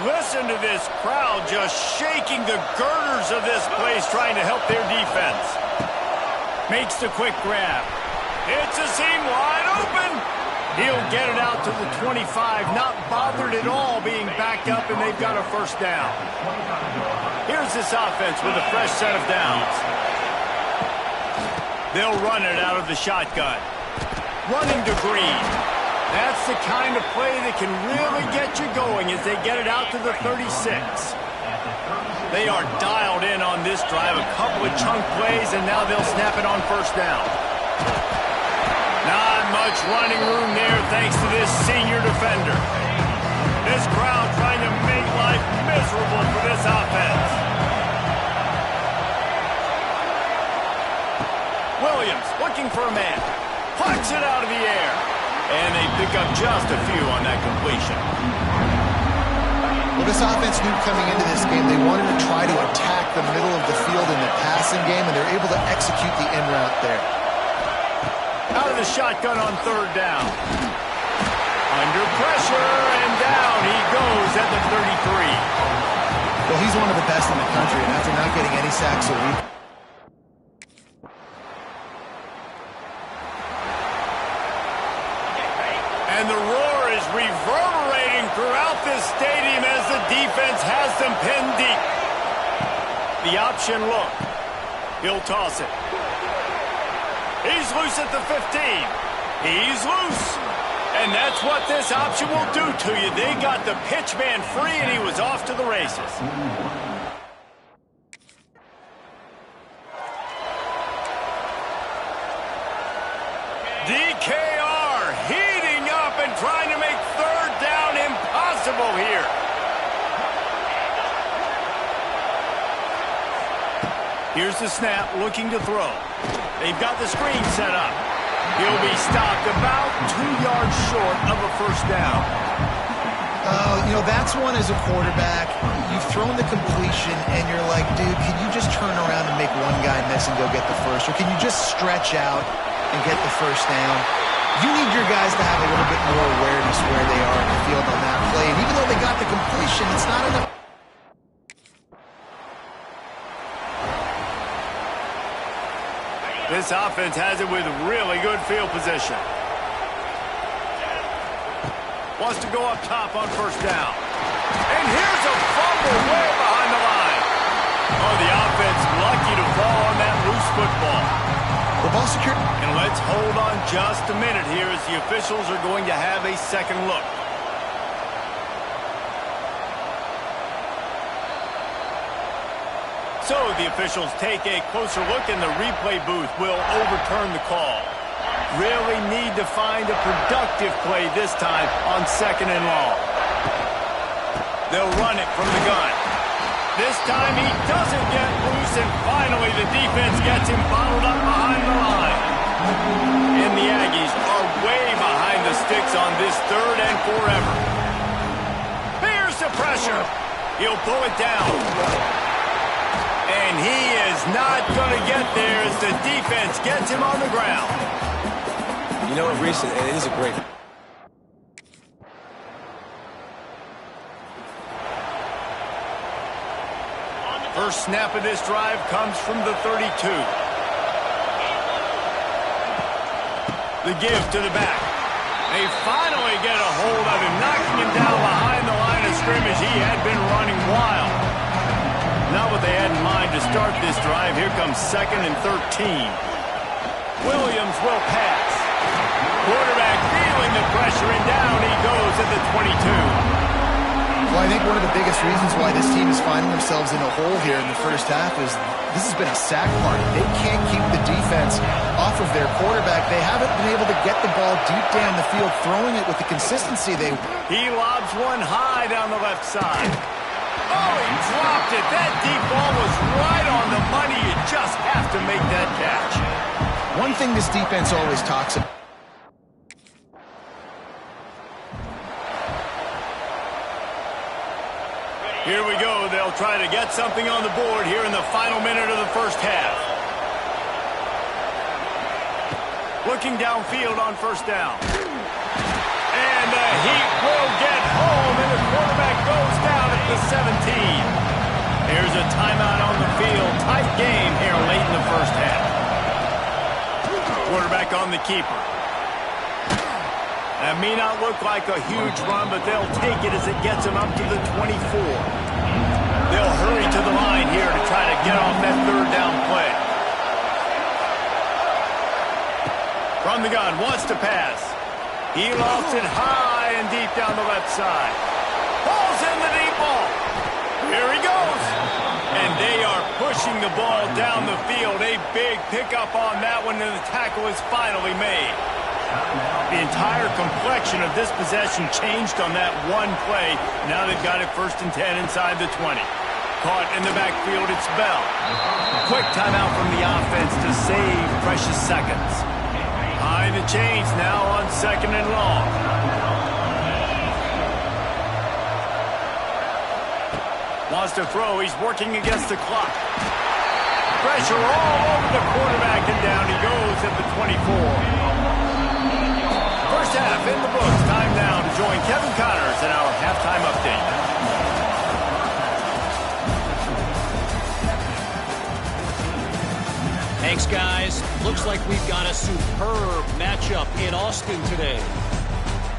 Listen to this crowd just shaking the girders of this place trying to help their defense. Makes the quick grab. It's a seam wide open. He'll get it out to the 25, not bothered at all being backed up, and they've got a first down. Here's this offense with a fresh set of downs. They'll run it out of the shotgun. Running to Green. That's the kind of play that can really get you going as they get it out to the 36. They are dialed in on this drive, a couple of chunk plays, and now they'll snap it on first down. Not much running room there thanks to this senior defender. This crowd trying to make life miserable for this offense. Williams looking for a man. Pucks it out of the air. And they pick up just a few on that completion.
Well, this offense knew coming into this game they wanted to try to attack the middle of the field in the passing game, and they're able to execute the in route there.
Out of the shotgun on third down. Under pressure, and down he goes at the 33.
Well, he's one of the best in the country, and after not getting any sacks a week,
and the roar is reverberating throughout this stadium as the defense has them pinned deep. The option look. He'll toss it. He's loose at the 15. He's loose. And that's what this option will do to you. They got the pitch man free, and he was off to the races. DKR heating up and trying to make third down impossible here. Here's the snap, looking to throw. They've got the screen set up. He'll be stopped about 2 yards short of a first down.
you know, that's one as a quarterback. You've thrown the completion, and you're like, dude, can you just turn around and make one guy miss and go get the first? Or can you just stretch out and get the first down? You need your guys to have a little bit more awareness where they are in the field on that play. And even though they got the completion, it's not enough.
This offense has it with really good field position. Wants to go up top on first down. And here's a
Ball secured.
And let's hold on just a minute here as the officials are going to have a second look. So the officials take a closer look and the replay booth will overturn the call. Really need to find a productive play this time on second and long. They'll run it from the gun. This time he doesn't get loose, and finally the defense gets him bottled up behind the line. And the Aggies are way behind the sticks on this third and forever. Here's the pressure. He'll pull it down. And he is not going to get there as the defense gets him on the ground.
You know what, Reese, it is a great...
First snap of this drive comes from the 32. The give to the back. They finally get a hold of him, knocking him down behind the line of scrimmage. He had been running wild. Not what they had in mind to start this drive. Here comes second and 13. Williams will pass. Quarterback feeling the pressure, and down he goes at the 22.
Well, I think one of the biggest reasons why this team is finding themselves in a hole here in the first half is this has been a sack market. They can't keep the defense off of their quarterback. They haven't been able to get the ball deep down the field, throwing it with the consistency they...
He lobs one high down the left side. Oh, he dropped it. That deep ball was right on the money. You just have to make that catch.
One thing this defense always talks about.
Here we go. They'll try to get something on the board here in the final minute of the first half. Looking downfield on first down. And the Heat will get home, and the quarterback goes down at the 17. Here's a timeout on the field. Tight game here late in the first half. Quarterback on the keeper. That may not look like a huge run, but they'll take it as it gets them up to the 24. They'll hurry to the line here to try to get off that third down play. From the gun, wants to pass. He lofts it high and deep down the left side. Pulls in the deep ball. Here he goes. And they are pushing the ball down the field. A big pickup on that one, and the tackle is finally made. The entire complexion of this possession changed on that one play. Now they've got it first and 10 inside the 20. Caught in the backfield, it's Bell. Quick timeout from the offense to save precious seconds. High the chains now on second and long. Wants to throw, he's working against the clock. Pressure all over the quarterback, and down he goes at the 24. First half in the books. Time now to join Kevin Connors in our halftime update.
Thanks, guys. Looks like we've got a superb matchup in Austin today.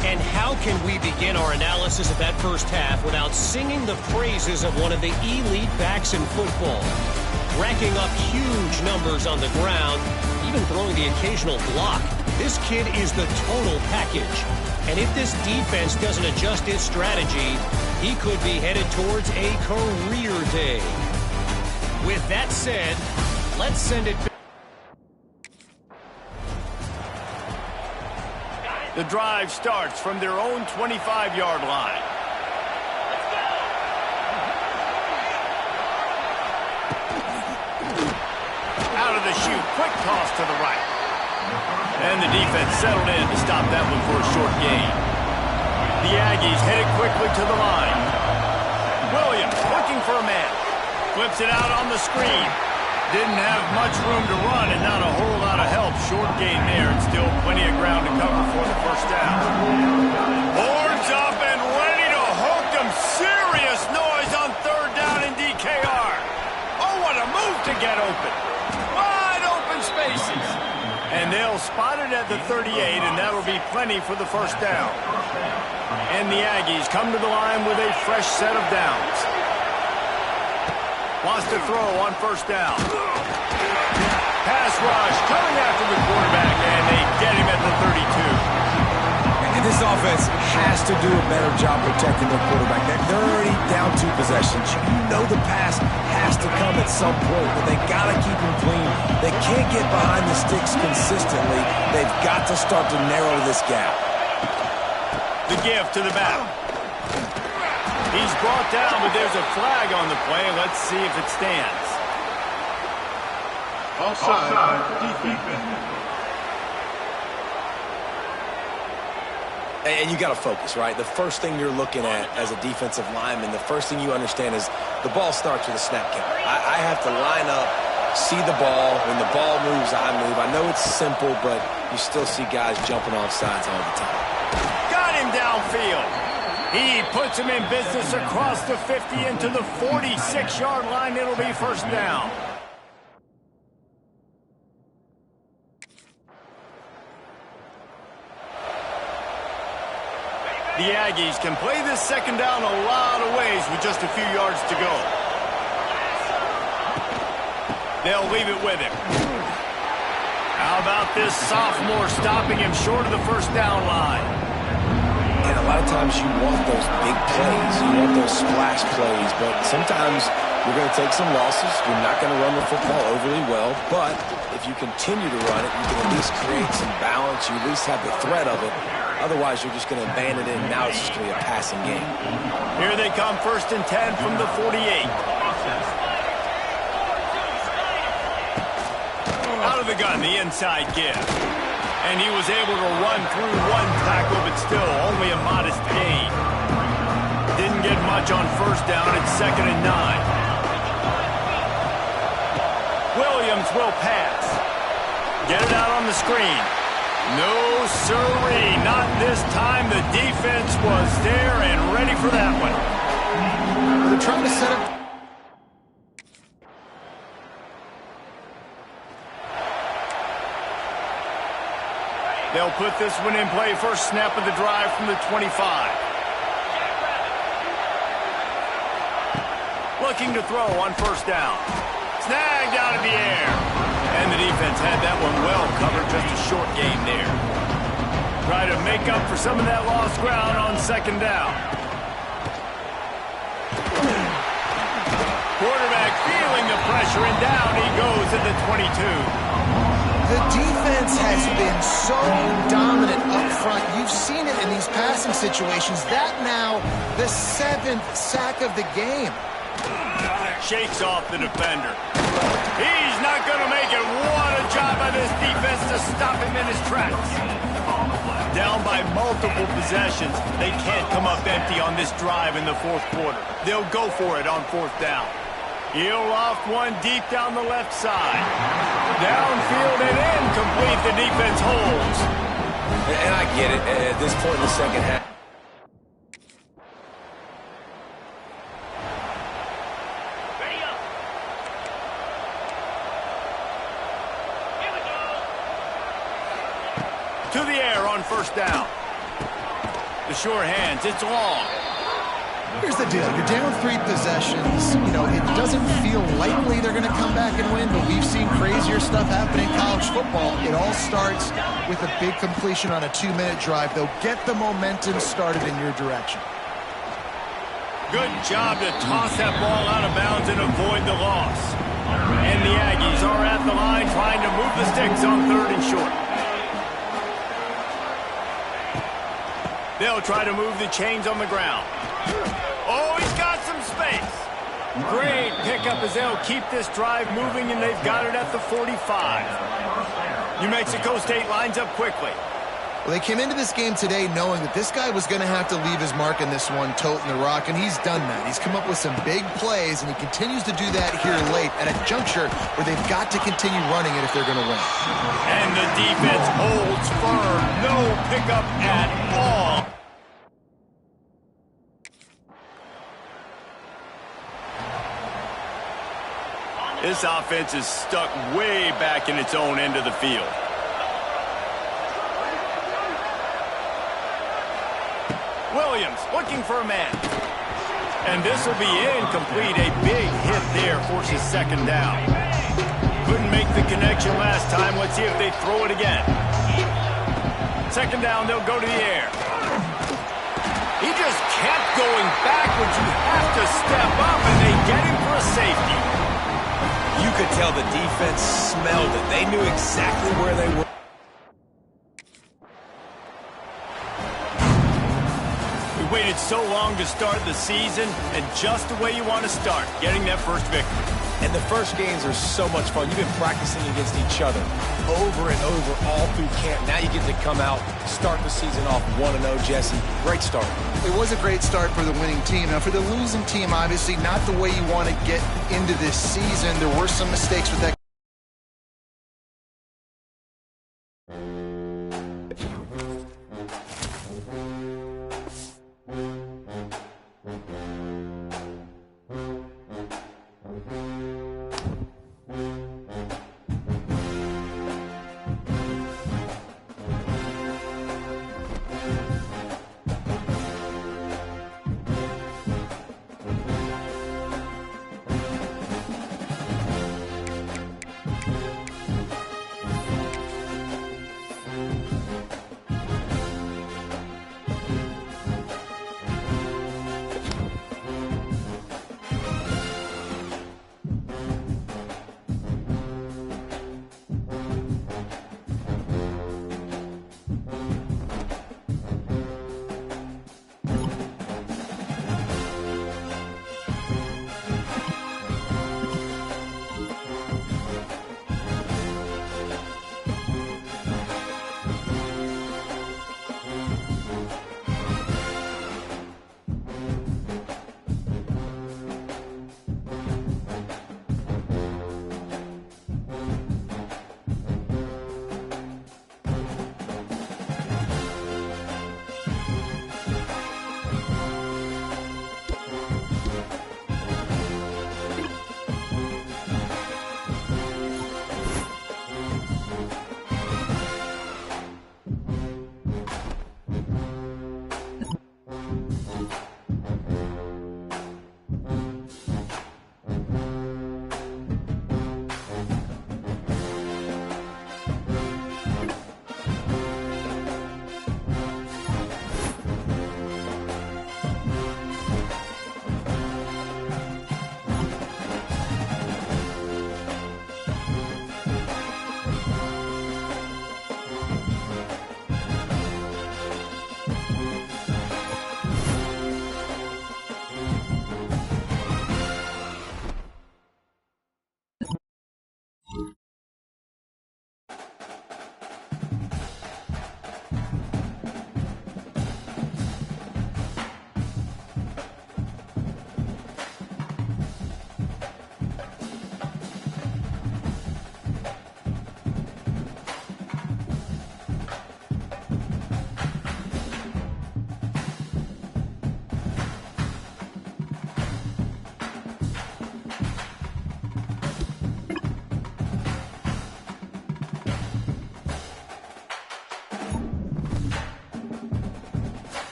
And how can we begin our analysis of that first half without singing the praises of one of the elite backs in football? Racking up huge numbers on the ground, even throwing the occasional block. This kid is the total package. And if this defense doesn't adjust its strategy, he could be headed towards a career day. With that said, let's send it back.
The drive starts from their own 25-yard line. Out of the chute, quick toss to the right. And the defense settled in to stop that one for a short gain. The Aggies headed quickly to the line. Williams looking for a man. Flips it out on the screen. Didn't have much room to run and not a whole lot of help. Short gain there and still plenty of ground to cover for the first down. Horns up and ready to hook them. Serious noise on third down in DKR. Oh, what a move to get open. Wide open spaces. And they'll spot it at the 38, and that'll be plenty for the first down. And the Aggies come to the line with a fresh set of downs. Wants to throw on first down. pass rush coming after the quarterback, and they get him at the 32.
And this offense has to do a better job protecting their quarterback. They're already down 2 possessions. You know the pass has to come at some point, but they got to keep him clean. They can't get behind the sticks consistently. They've got to start to narrow this gap.
The give to the back. He's brought down, but there's a flag on the play. Let's see if it stands.
Offside. Defense.
And you got to focus, right? The first thing you're looking at as a defensive lineman, the first thing you understand is the ball starts with a snap count. I have to line up, see the ball. When the ball moves, I move. I know it's simple, but you still see guys jumping off sides all the time.
Got him downfield. He puts him in business across the 50 into the 46-yard line. It'll be first down. The Aggies can play this second down a lot of ways with just a few yards to go. They'll leave it with him. How about this sophomore stopping him short of the first down line?
And a lot of times you want those big plays. You want those splash plays. But sometimes you're going to take some losses. You're not going to run the football overly well. But if you continue to run it, you can at least create some balance. You at least have the threat of it. Otherwise, you're just going to abandon it, and now it's just going to be a passing game.
Here they come, 1st and 10 from the 48. Out of the gun, the inside give. And he was able to run through 1 tackle, but still only a modest gain. Didn't get much on first down. It's 2nd and 9. Williams will pass. Get it out on the screen. No, sirree, not this time. The defense was there and ready for that one.
They're trying to set up.
They'll put this one in play. First snap of the drive from the 25. Looking to throw on first down. Snagged out of the air. And the defense had that one well covered. Just a short game there. Try to make up for some of that lost ground on second down. Quarterback feeling the pressure, and down he goes at the 22.
The defense has been so dominant up front. You've seen it in these passing situations. That now the 7th sack of the game.
Shakes off the defender. He's not going to make it. What a job by this defense to stop him in his tracks. Down by multiple possessions. They can't come up empty on this drive in the 4th quarter. They'll go for it on 4th down. He'll loft one deep down the left side. Downfield and incomplete. The defense holds.
And I get it. At this point in the second half.
To the air on first down. The sure hands, it's long.
Here's the deal. You're down 3 possessions. You know, it doesn't feel likely they're going to come back and win, but we've seen crazier stuff happen in college football. It all starts with a big completion on a 2-minute drive. They'll get the momentum started in your direction.
Good job to toss that ball out of bounds and avoid the loss. And the Aggies are at the line trying to move the sticks on 3rd and short. They'll try to move the chains on the ground. Oh, he's got some space. Great pickup as they'll keep this drive moving, and they've got it at the 45. New Mexico State lines up quickly.
Well, they came into this game today knowing that this guy was going to have to leave his mark in this one, toting the rock, and he's done that. He's come up with some big plays, and he continues to do that here late at a juncture where they've got to continue running it if they're going to win.
And the defense holds firm. No pickup at all. This offense is stuck way back in its own end of the field. Williams looking for a man. And this will be incomplete. A big hit there forces second down. Couldn't make the connection last time. Let's see if they throw it again. Second down, they'll go to the air. He just kept going backwards. You have to step up, and they get him for a safety.
You could tell the defense smelled it. They knew exactly where they were.
We waited so long to start the season, and just the way you want to start, getting that first victory.
And the first games are so much fun. You've been practicing against each other over and over all through camp. Now you get to come out, start the season off 1-0, Jesse. Great start.
It was a great start for the winning team. Now, for the losing team, obviously not the way you want to get into this season. There were some mistakes with that.